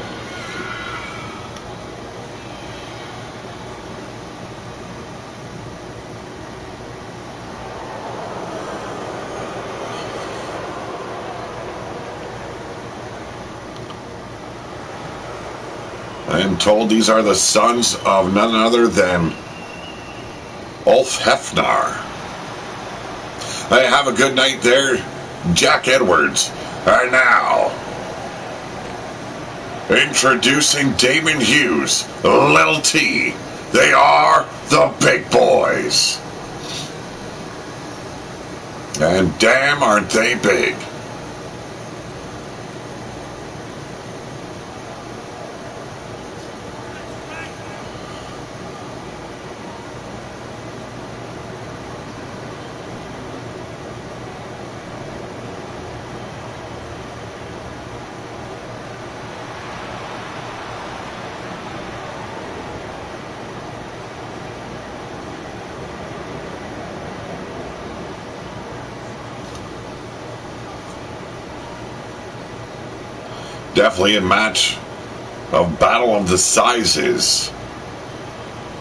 I am told these are the sons of none other than Ulf Hefnar. Hey, have a good night there, Jack Edwards. And now, introducing Damon Hughes, Little T. They are the Big Boys. And damn, aren't they big. Definitely a match of battle of the sizes.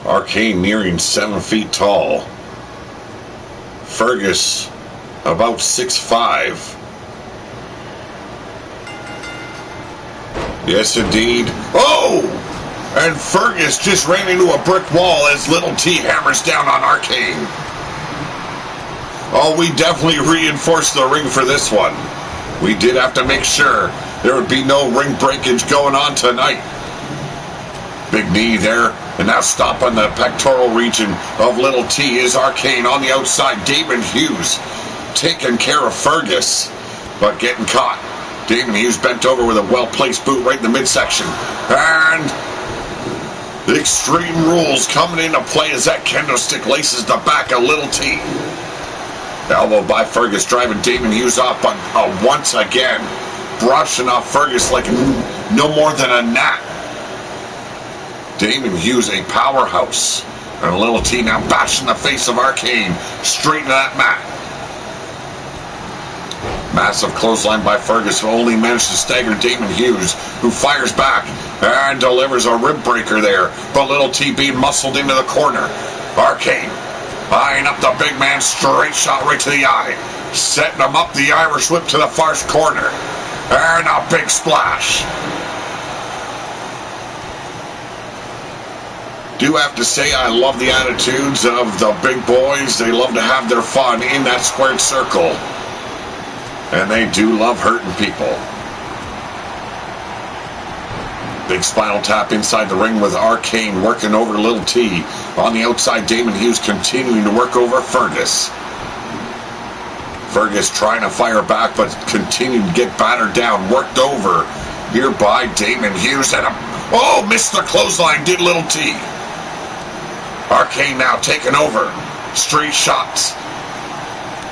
Arcane nearing 7 feet tall. Fergus about 6'5". Yes, indeed. Oh! And Fergus just ran into a brick wall as Little T hammers down on Arcane. Oh, we definitely reinforced the ring for this one. We did have to make sure there would be no ring breakage going on tonight. Big knee there, and now stopping the pectoral region of Little T is Arcane on the outside. Damon Hughes taking care of Fergus, but getting caught. Damon Hughes bent over with a well-placed boot right in the midsection. And the Extreme Rules coming into play as that kendo stick laces the back of Little T. Elbow by Fergus, driving Damon Hughes off, but once again, brushing off Fergus like no more than a gnat. Damon Hughes, a powerhouse. And Little T now bashing the face of Arcane straight into that mat. Massive clothesline by Fergus, who only managed to stagger Damon Hughes, who fires back and delivers a rib breaker there. But Little T being muscled into the corner. Arcane eyeing up the big man, straight shot right to the eye. Setting him up, the Irish whip to the far corner. And a big splash. Do have to say I love the attitudes of the big boys. They love to have their fun in that squared circle. And they do love hurting people. Big spinal tap inside the ring with Arcane working over Little T. On the outside, Damon Hughes continuing to work over Fergus. Fergus trying to fire back, but continuing to get battered down. Worked over here by Damon Hughes. And missed the clothesline, did Little T. Arcane now taking over. Straight shots.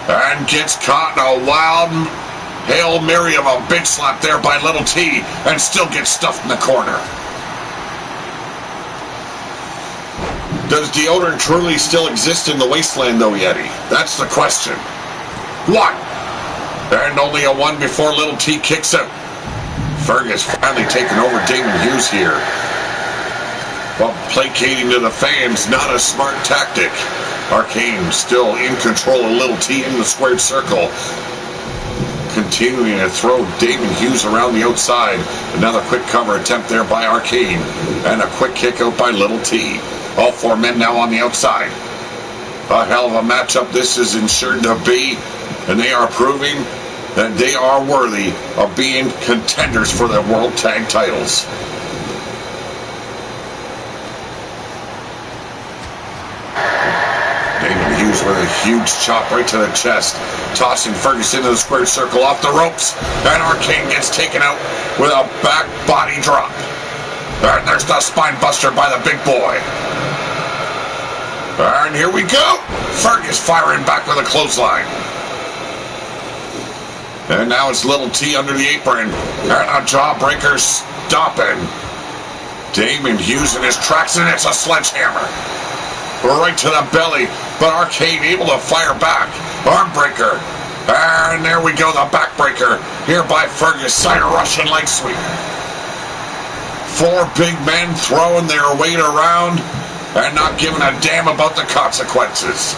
And gets caught in a wild Hail Mary of a big slap there by Little T, and still gets stuffed in the corner. Does deodorant truly still exist in the wasteland though, Yeti? That's the question. 1. And only a 1 before Little T kicks out. Fergus finally taking over Damon Hughes here. Well, placating to the fans, not a smart tactic. Arcane still in control of Little T in the squared circle. Continuing to throw Damon Hughes around the outside. Another quick cover attempt there by Arcane. And a quick kick out by Little T. All 4 men now on the outside. A hell of a matchup this is ensured to be. And they are proving that they are worthy of being contenders for the World Tag Titles. Damon Hughes with a huge chop right to the chest, tossing Fergus into the squared circle off the ropes, and Arcane gets taken out with a back body drop. And there's the spine buster by the big boy. And here we go. Fergus firing back with a clothesline. And now it's Little T under the apron, and a jawbreaker stopping Damon Hughes in his tracks, and it's a sledgehammer. Right to the belly, but Arcane able to fire back. Arm breaker. And there we go, the backbreaker. Here by Fergus, side Russian leg sweep. 4 big men throwing their weight around and not giving a damn about the consequences.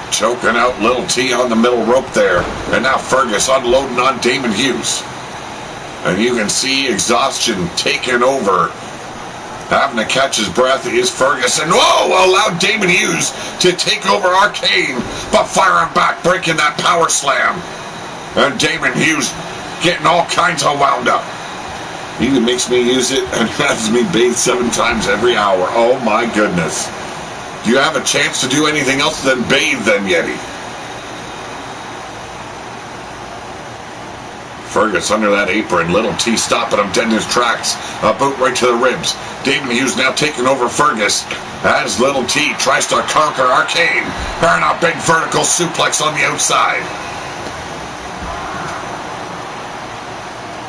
Choking out Little T on the middle rope there. And now Fergus unloading on Damon Hughes. And you can see exhaustion taking over. Having to catch his breath is Ferguson. Whoa! Allowed Damon Hughes to take over Arcane, but firing back, breaking that power slam. And Damon Hughes getting all kinds of wound up. He makes me use it and has me bathe 7 times every hour. Oh my goodness. Do you have a chance to do anything else than bathe then, Yeti? Fergus under that apron. Little T stopping him dead in his tracks. A boot right to the ribs. Damon Hughes now taking over Fergus as Little T tries to conquer Arcane. And a big vertical suplex on the outside.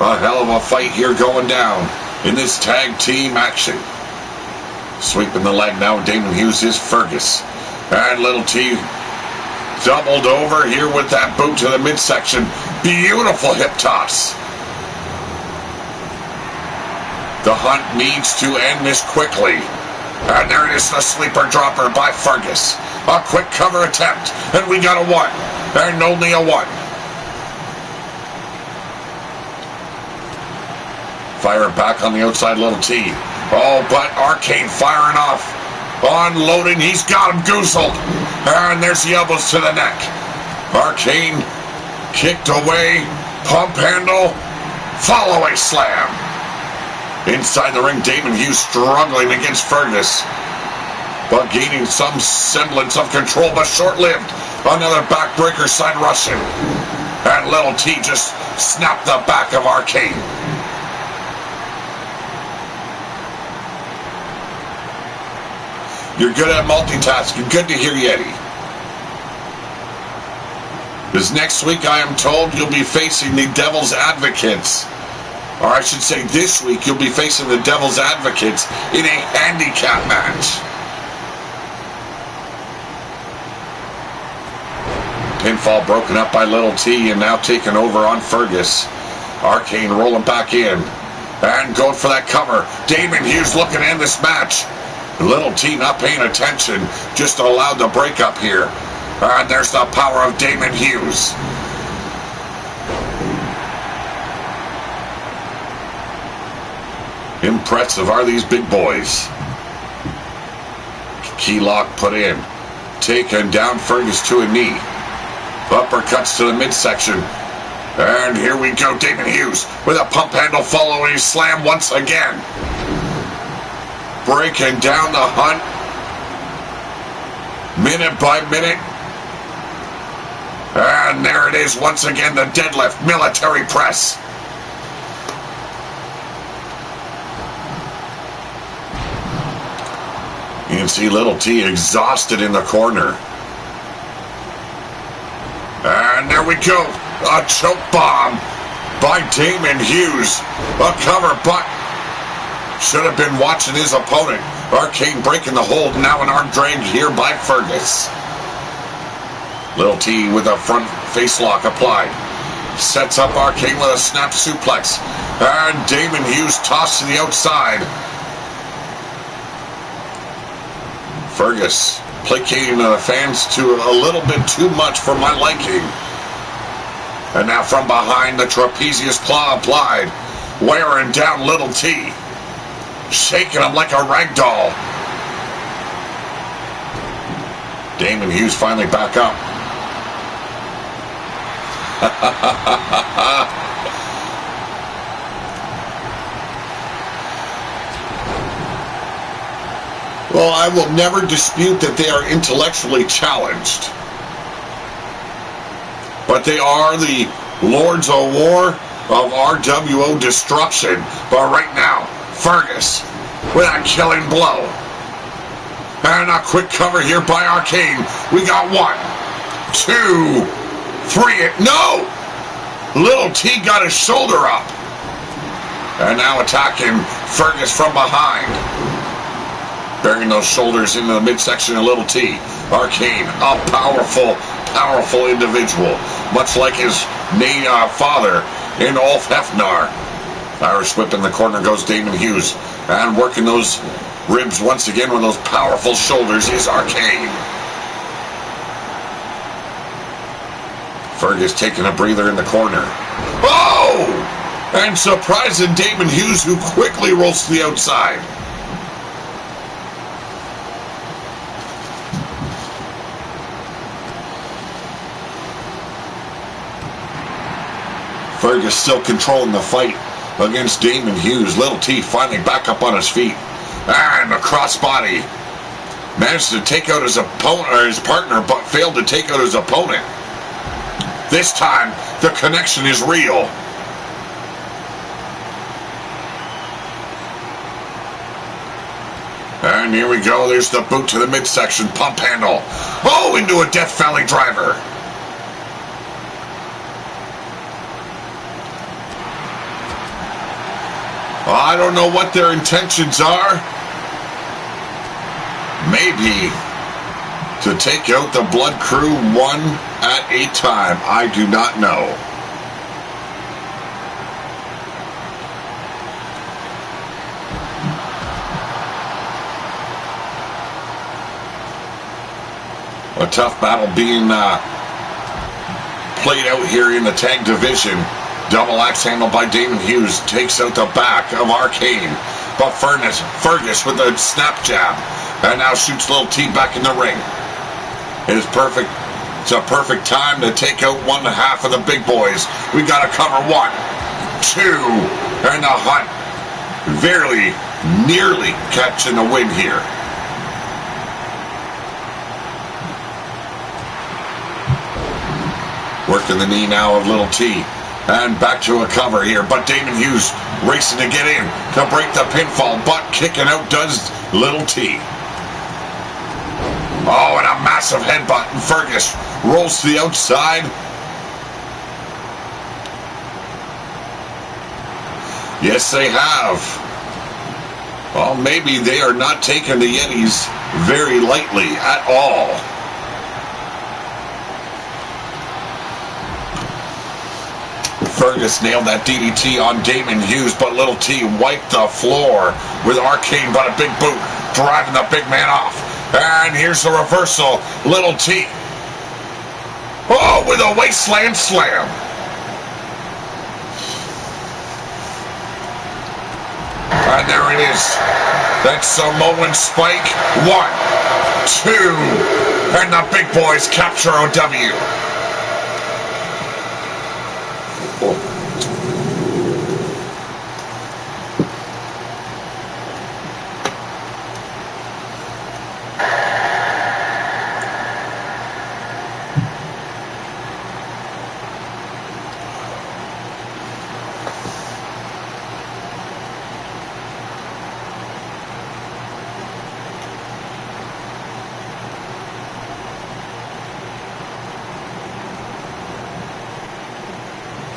A hell of a fight here going down in this tag team action. Sweeping the leg now, Damon Hughes is Fergus. And Little T doubled over here with that boot to the midsection. Beautiful hip toss. The Hunt needs to end this quickly. And there it is, the sleeper dropper by Fergus. A quick cover attempt, and we got a 1. And only a 1. Fire back on the outside, little T. Oh, but Arcane firing off. Unloading, he's got him goozled. And there's the elbows to the neck. Arcane kicked away. Pump handle. Follow-away slam. Inside the ring, Damon Hughes struggling against Fergus, but gaining some semblance of control, but short-lived. Another backbreaker side Russian. And little T just snapped the back of Arcane. You're good at multitasking. Good to hear, Yeti. Because next week, I am told, you'll be facing the Devil's Advocates. Or I should say this week, you'll be facing the Devil's Advocates in a handicap match. Pinfall broken up by Little T and now taken over on Fergus. Arcane rolling back in. And going for that cover. Damon Hughes looking to end this match. Little T not paying attention. Just allowed the breakup here. And there's the power of Damon Hughes. Impressive are these big boys. Key lock put in. Taken down Fergus to a knee. Uppercuts to the midsection. And here we go, Damon Hughes with a pump handle following his slam once again. Breaking down the Hunt. Minute by minute. And there it is once again, the deadlift military press. You can see Little T exhausted in the corner. And there we go. A choke bomb by Damon Hughes. A cover, but should have been watching his opponent. Arcane breaking the hold. Now an arm drag here by Fergus. Little T with a front face lock applied. Sets up Arcane with a snap suplex. And Damon Hughes tossed to the outside. Fergus placating the fans to a little bit too much for my liking. And now from behind, the trapezius claw applied. Wearing down Little T. Shaking him like a rag doll. Damon Hughes finally back up. Well, I will never dispute that they are intellectually challenged. But they are the Lords of War of RWO Destruction. But right now, Fergus with a killing blow. And a quick cover here by Arcane. We got 1, 2, 3. No! Little T got his shoulder up. And now attacking Fergus from behind. Burying those shoulders into the midsection of Little T. Arcane, a powerful, powerful individual. Much like his father in Ulf Hefnar. Irish whip in the corner goes Damon Hughes. And working those ribs once again with those powerful shoulders is Arcane. Fergus taking a breather in the corner. Oh! And surprising Damon Hughes, who quickly rolls to the outside. Fergus still controlling the fight against Damon Hughes. Little T finally back up on his feet. And a crossbody. Managed to take out his opponent or his partner, but failed to take out his opponent. This time, the connection is real. And here we go. There's the boot to the midsection. Pump handle. Oh, into a Death Valley driver. I don't know what their intentions are. Maybe to take out the Blood Crew one at a time. I do not know. A tough battle being played out here in the tag division. Double axe handle by Damon Hughes takes out the back of Arcane. But Fergus with a snap jab. And now shoots Little T back in the ring. It is perfect. It's a perfect time to take out one half of the big boys. We got to cover 1, 2, and the Hunt nearly catching the win here. Working the knee now of Little T. And back to a cover here. But Damon Hughes racing to get in to break the pinfall. But kicking out does Little T. Oh, and a massive headbutt. And Fergus rolls to the outside. Yes, they have. Well, maybe they are not taking the Yetis very lightly at all. Fergus nailed that DDT on Damon Hughes, but Little T wiped the floor with Arcane, but a big boot driving the big man off. And here's the reversal. Little T. Oh, with a wasteland slam. And there it is. That Samoan spike. 1, 2. And the big boys capture OW.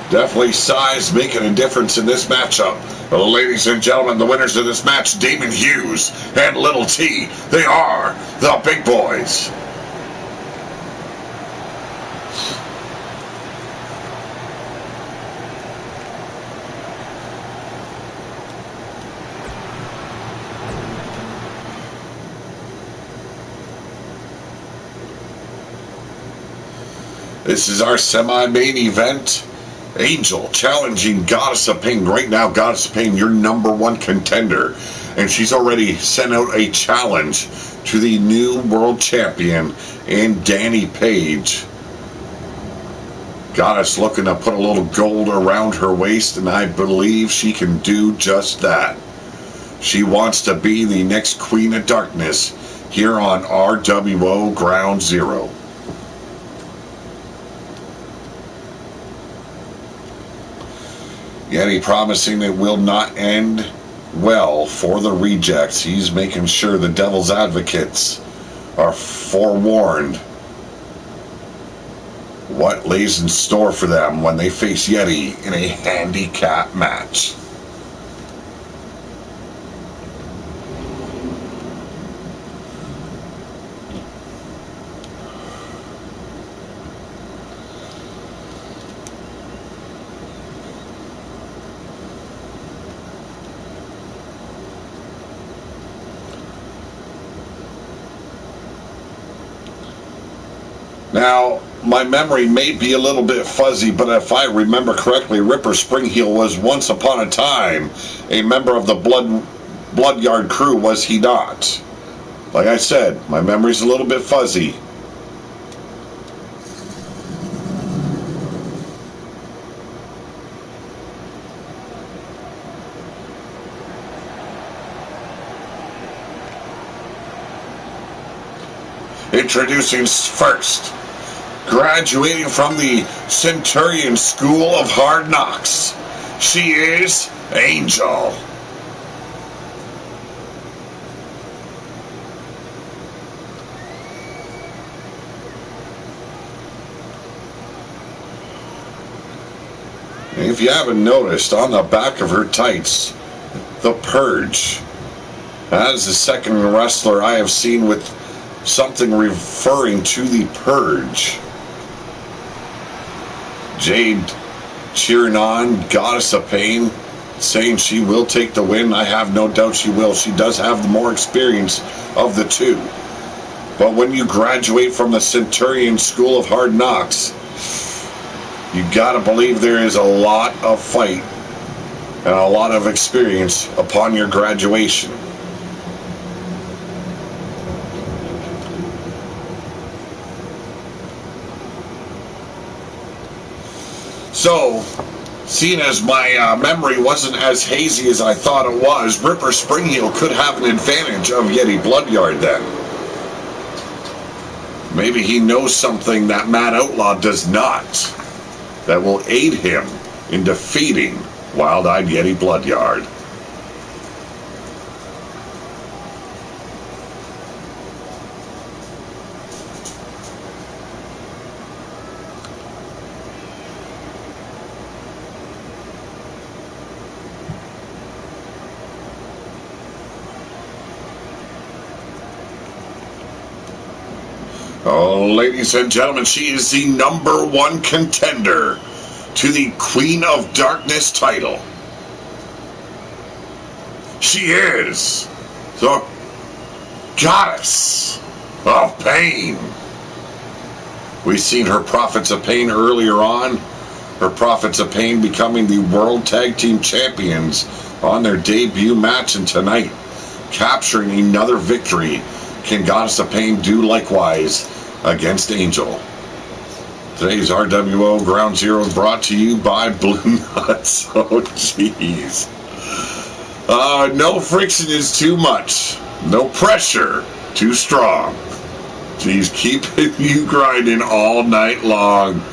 Definitely size making a difference in this matchup. Well, ladies and gentlemen, the winners of this match, Damon Hughes and Little T. They are the big boys. This is our semi-main event. Angel challenging Goddess of Pain. Right now, Goddess of Pain, your #1 contender. And she's already sent out a challenge to the new world champion in Danny Page. Goddess looking to put a little gold around her waist, and I believe she can do just that. She wants to be the next Queen of Darkness here on RWO Ground Zero. Yeti promising it will not end well for the rejects. He's making sure the devil's advocates are forewarned what lays in store for them when they face Yeti in a handicap match. Now, my memory may be a little bit fuzzy, but if I remember correctly, Ripper Springheel was once upon a time a member of the Bloodyard crew, was he not? Like I said, my memory's a little bit fuzzy. Introducing first, graduating from the Centurion School of Hard Knocks, she is Angel. If you haven't noticed, on the back of her tights, the Purge. That is the second wrestler I have seen with something referring to the Purge. Jade cheering on Goddess of Pain, saying she will take the win. I have no doubt she will. She does have the more experience of the two. But when you graduate from the Centurion School of Hard Knocks, you gotta believe there is a lot of fight and a lot of experience upon your graduation. So, seeing as my memory wasn't as hazy as I thought it was, Ripper Springheel could have an advantage of Yeti Bloodyard then. Maybe he knows something that Matt Outlaw does not, that will aid him in defeating Wild-Eyed Yeti Bloodyard. Oh, ladies and gentlemen, she is the #1 contender to the Queen of Darkness title. She is the Goddess of Pain. We've seen her Prophets of Pain earlier on. Her Prophets of Pain becoming the World Tag Team Champions on their debut match, and tonight capturing another victory. Can Goddess of Pain do likewise against Angel? Today's RWO Ground Zero brought to you by Blue Nuts. Oh, jeez. No friction is too much. No pressure too strong. She's keeping you grinding all night long.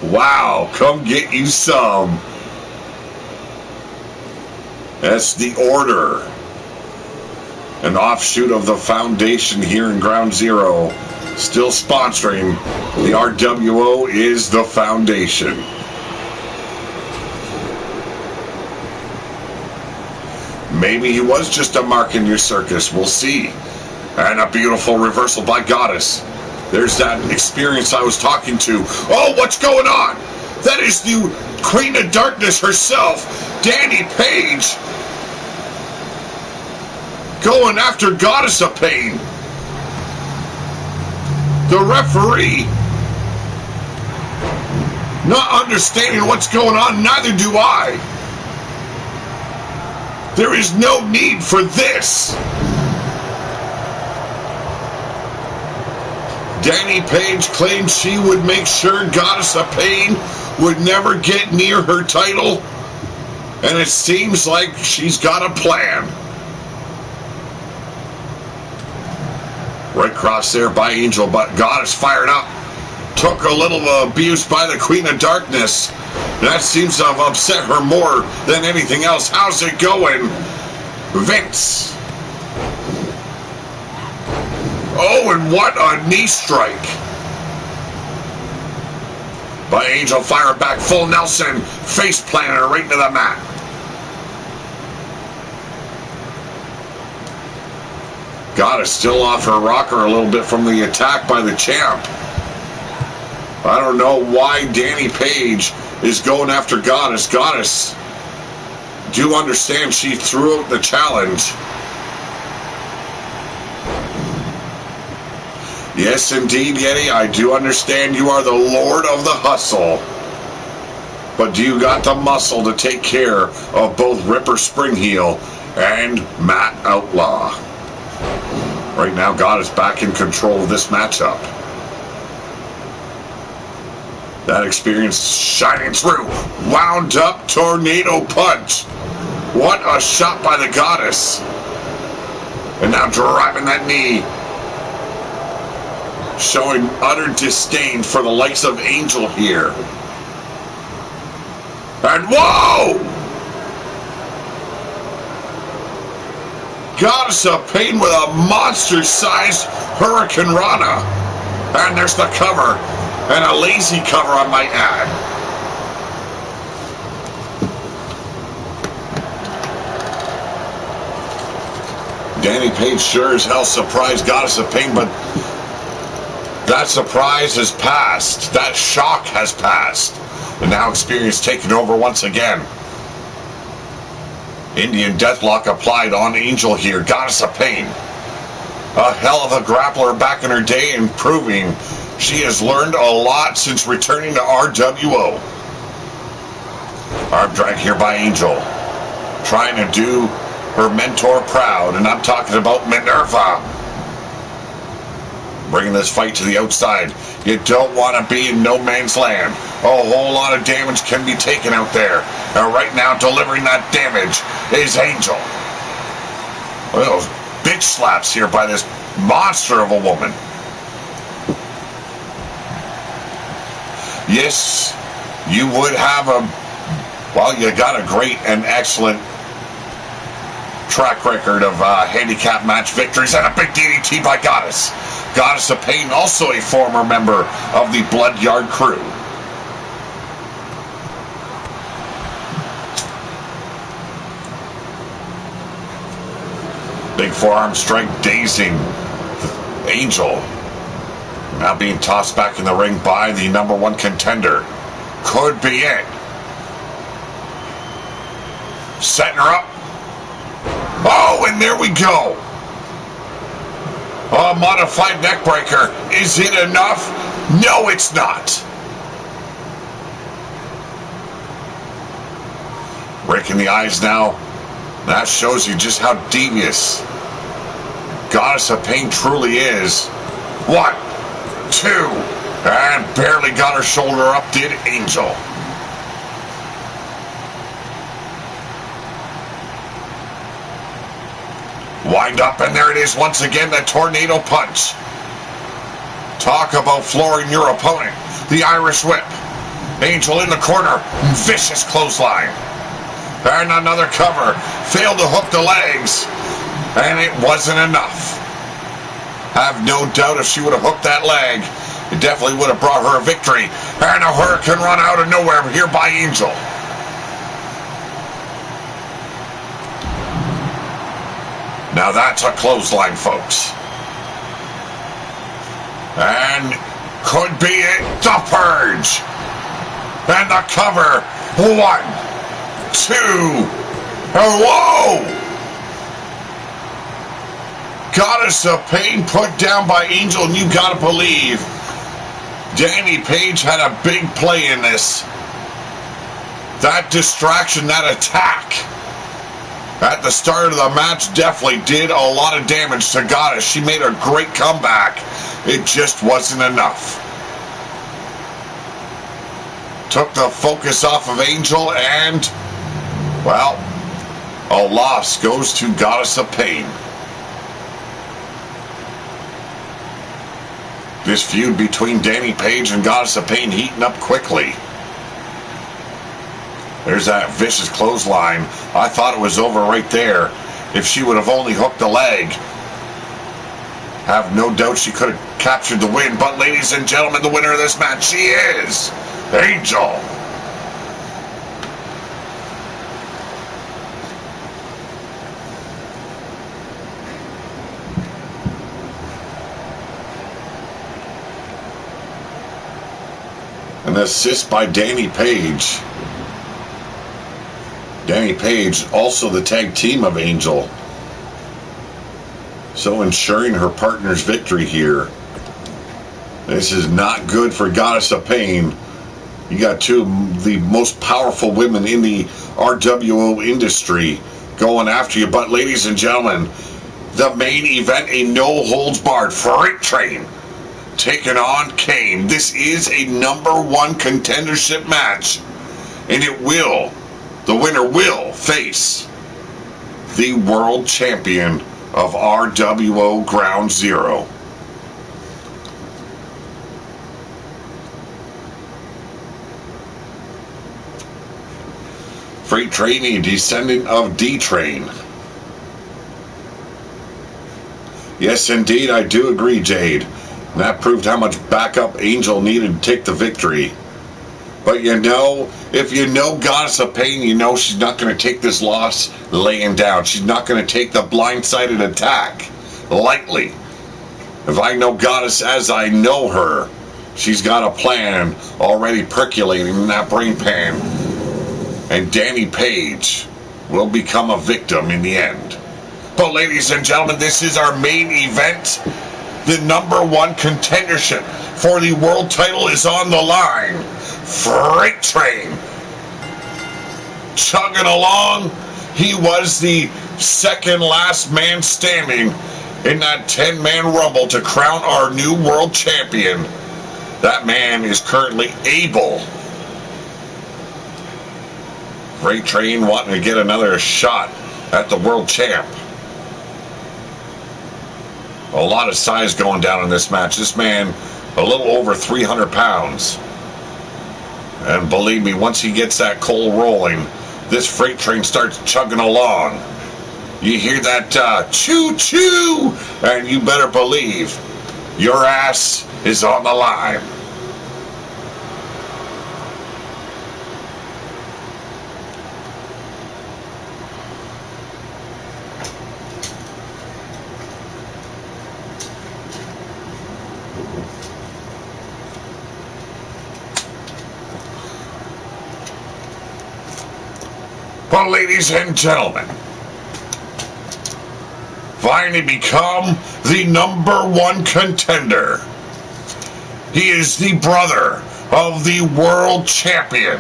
Wow, come get you some. That's the Order, an offshoot of the Foundation here in Ground Zero, still sponsoring the RWO is the Foundation. Maybe he was just a mark in your circus, we'll see. And a beautiful reversal by Goddess. There's that experience I was talking to. Oh, what's going on? That is the Queen of Darkness herself, Danny Page, going after Goddess of Pain. The referee not understanding what's going on, neither do I. There is no need for this. Danny Page claimed she would make sure Goddess of Pain would never get near her title, and it seems like she's got a plan. Right cross there by Angel, but Goddess fired up. Took a little abuse by the Queen of Darkness. That seems to have upset her more than anything else. How's it going, Vince? Oh, and what a knee strike by Angel. Fire back, full Nelson, face planter right into the mat. Goddess still off her rocker a little bit from the attack by the champ. I don't know why Danny Page is going after Goddess. Goddess, do understand she threw out the challenge. Yes, indeed, Yeti, I do understand you are the Lord of the Hustle. But do you got the muscle to take care of both Ripper Springheel and Matt Outlaw? Right now, Goddess back in control of this matchup. That experience shining through. Wound up tornado punch. What a shot by the Goddess. And now driving that knee. Showing utter disdain for the likes of Angel here. And whoa! Goddess of Pain with a monster-sized Hurricane Rana. And there's the cover. And a lazy cover, I might add. Danny Page sure as hell surprised Goddess of Pain, but that surprise has passed. That shock has passed. And now experience taking over once again. Indian Deathlock applied on Angel here. Goddess of Pain a hell of a grappler back in her day and proving she has learned a lot since returning to RWO. Arm drag here by Angel. Trying to do her mentor proud, and I'm talking about Minerva. Bringing this fight to the outside. You don't want to be in no man's land. A whole lot of damage can be taken out there. And right now, delivering that damage is Angel. Look at those bitch slaps here by this monster of a woman. Yes, you would have well, you got a great and excellent track record of handicap match victories and a big DDT by Goddess. Goddess of Pain, also a former member of the Blood Yard crew. Big forearm strike dazing Angel. Now being tossed back in the ring by the #1 contender. Could be it. Setting her up. Oh, and there we go. A modified neckbreaker. Is it enough? No, it's not. Breaking the eyes now. That shows you just how devious Goddess of Pain truly is. 1, 2, and barely got her shoulder up, did Angel. Wind up, and there it is once again, the tornado punch. Talk about flooring your opponent. The Irish whip. Angel in the corner. Vicious clothesline. And another cover. Failed to hook the legs. And it wasn't enough. Have no doubt if she would have hooked that leg, it definitely would have brought her a victory. And a hurricane run out of nowhere here by Angel. Now that's a clothesline, folks. And could be it. The Purge. And the cover. 1, 2. Whoa! Goddess of Pain put down by Angel, and you gotta believe Danny Page had a big play in this. That distraction, that attack at the start of the match definitely did a lot of damage to Goddess. She made a great comeback. It just wasn't enough. Took the focus off of Angel, and, well, a loss goes to Goddess of Pain. This feud between Danny Page and Goddess of Pain heating up quickly. There's that vicious clothesline. I thought it was over right there. If she would have only hooked the leg, have no doubt she could have captured the win. But ladies and gentlemen, the winner of this match, she is Angel. An assist by Danny Page. Danny Page, also the tag team of Angel. So ensuring her partner's victory here. This is not good for Goddess of Pain. You got two of the most powerful women in the RWO industry going after you. But ladies and gentlemen, the main event, a no-holds-barred freight train taking on Kane. This is a #1 contendership match, and the winner will face the world champion of RWO Ground Zero. Freight Train, a descendant of D-Train. Yes, indeed, I do agree, Jade. And that proved how much backup Angel needed to take the victory. But you know, if you know Goddess of Pain, you know she's not going to take this loss laying down. She's not going to take the blindsided attack lightly. If I know Goddess as I know her, she's got a plan already percolating in that brain pan. And Danny Page will become a victim in the end. But ladies and gentlemen, this is our main event. The #1 contendership for the world title is on the line. Freight Train. Chugging along. He was the second last man standing in that 10-man rumble to crown our new world champion. That man is currently Abel. Freight Train wanting to get another shot at the world champ. A lot of size going down in this match. This man, a little over 300 pounds. And believe me, once he gets that coal rolling, this Freight Train starts chugging along. You hear that choo-choo, and you better believe your ass is on the line. Well, ladies and gentlemen, finally become the #1 contender. He is the brother of the world champion.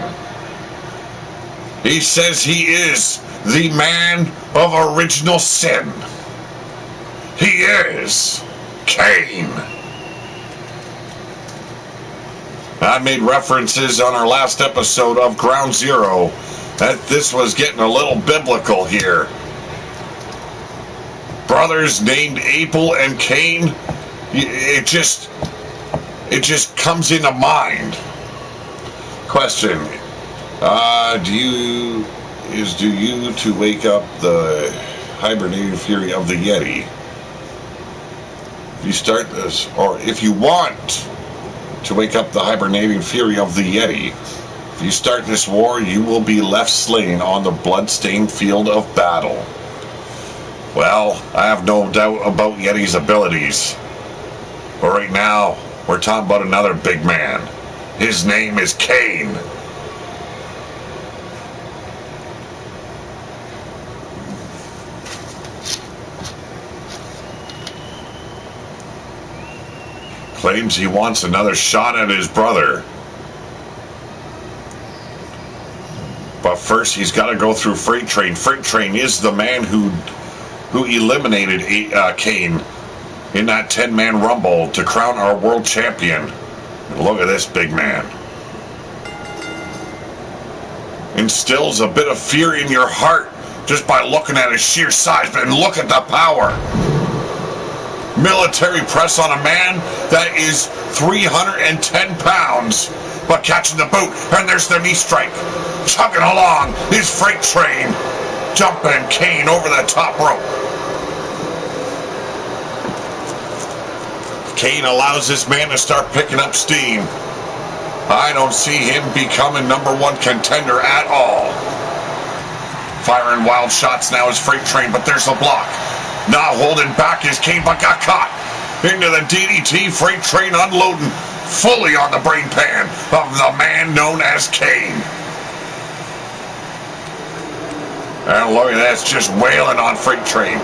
He says he is the man of original sin. He is Kane. I made references on our last episode of Ground Zero that this was getting a little biblical here. Brothers named Abel and Cain, it just comes into mind. Question: do you to wake up the hibernating fury of the Yeti? If you start this, or if you want to wake up the hibernating fury of the Yeti, if you start this war, you will be left slain on the blood-stained field of battle. Well, I have no doubt about Yeti's abilities. But right now, we're talking about another big man. His name is Kane. Claims he wants another shot at his brother. But first, he's got to go through Freight Train. Freight Train is the man who eliminated Kane in that 10-man rumble to crown our world champion. And look at this big man. Instills a bit of fear in your heart just by looking at his sheer size. But look at the power. Military press on a man that is 310 pounds. But catching the boot, and there's the knee strike. Chugging along his Freight Train, jumping Kane over the top rope. Kane allows this man to start picking up steam. I don't see him becoming #1 contender at all. Firing wild shots now is Freight Train, but there's a block. Not holding back is Kane, but got caught. Into the DDT, Freight Train unloading fully on the brain pan of the man known as Kane. And look at that, it's just wailing on Freight Train.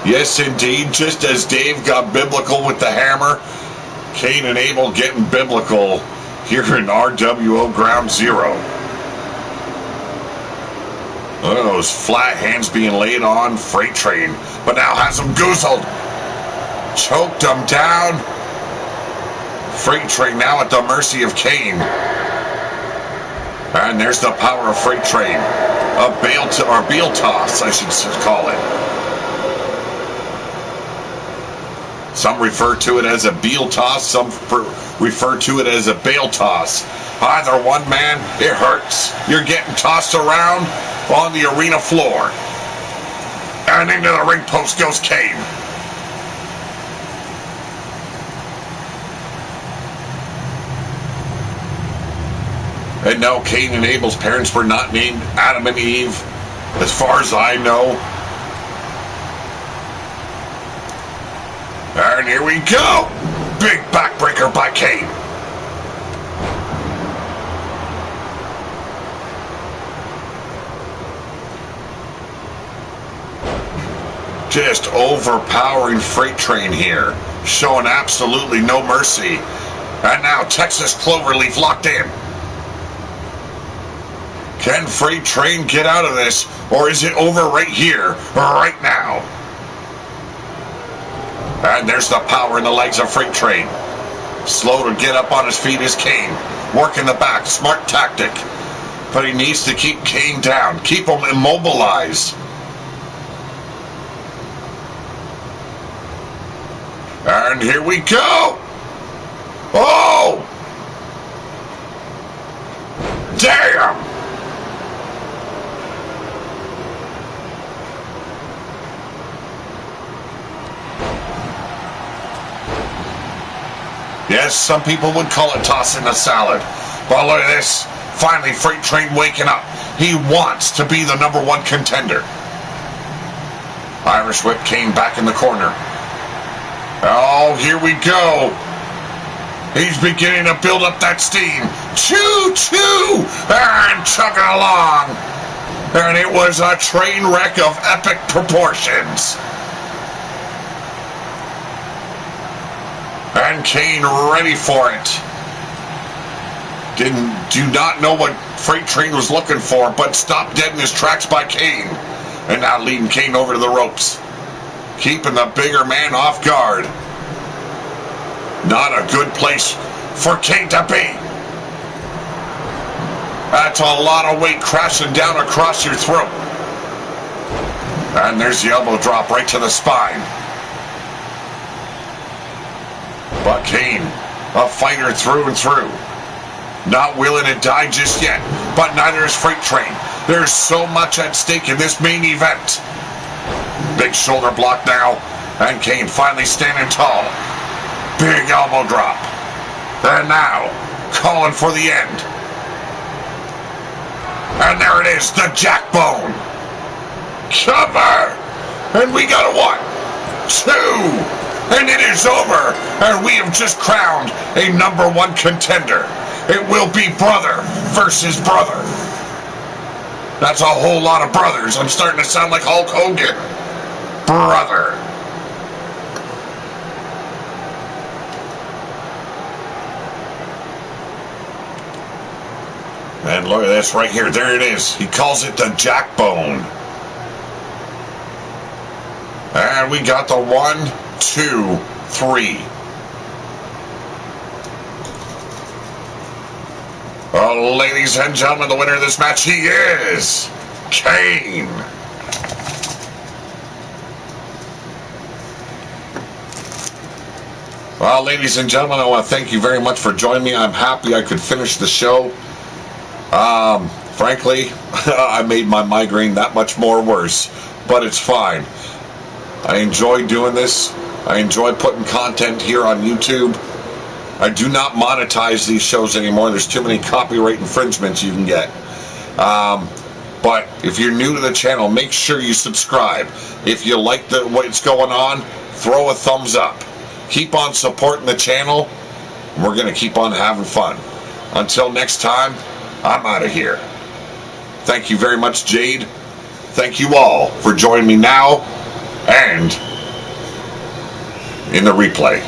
Yes, indeed, just as Dave got biblical with the hammer, Kane and Abel getting biblical here in RWO Ground Zero. Look at those flat hands being laid on Freight Train, but now has him goozled. Choked him down. Freight Train now at the mercy of Kane. And there's the power of Freight Train. A Beal toss, I should call it. Some refer to it as a Beal toss, some refer to it as a Bale toss. Either one, man, it hurts. You're getting tossed around on the arena floor. And into the ring post goes Kane. And no, Cain and Abel's parents were not named Adam and Eve, as far as I know. And here we go. Big backbreaker by Kane. Just overpowering Freight Train here, showing absolutely no mercy. And now Texas Cloverleaf locked in. Can Freight Train get out of this, or is it over right here, right now? And there's the power in the legs of Freight Train. Slow to get up on his feet is Kane. Work in the back, smart tactic. But he needs to keep Kane down, keep him immobilized. And here we go. Oh! Damn! Yes, some people would call it tossing the salad. But look at this. Finally, Freight Train waking up. He wants to be the #1 contender. Irish whip Kane back in the corner. Oh, here we go. He's beginning to build up that steam. Choo-choo! And chugging along. And it was a train wreck of epic proportions. And Kane ready for it. Do not know what Freight Train was looking for, but stopped dead in his tracks by Kane. And now leading Kane over to the ropes. Keeping the bigger man off guard. Not a good place for Kane to be. That's a lot of weight crashing down across your throat. And there's the elbow drop right to the spine. But Kane, a fighter through and through. Not willing to die just yet, but neither is Freight Train. There's so much at stake in this main event. Big shoulder block now, and Kane finally standing tall. Big elbow drop. And now, calling for the end. And there it is, the jackbone. Cover! And we got a 1, 2, and it is over. And we have just crowned a #1 contender. It will be brother versus brother. That's a whole lot of brothers. I'm starting to sound like Hulk Hogan. Brother. And look at this right here. There it is. He calls it the jackbone. And we got the 1, 2, 3. Well, ladies and gentlemen, the winner of this match, he is Kane. Well, ladies and gentlemen, I want to thank you very much for joining me. I'm happy I could finish the show. Frankly, I made my migraine that much more worse, but it's fine. I enjoy doing this. I enjoy putting content here on YouTube. I do not monetize these shows anymore. There's too many copyright infringements you can get. But if you're new to the channel, make sure you subscribe. If you like what's going on, throw a thumbs up. Keep on supporting the channel. We're going to keep on having fun. Until next time, I'm out of here. Thank you very much, Jade. Thank you all for joining me now and in the replay.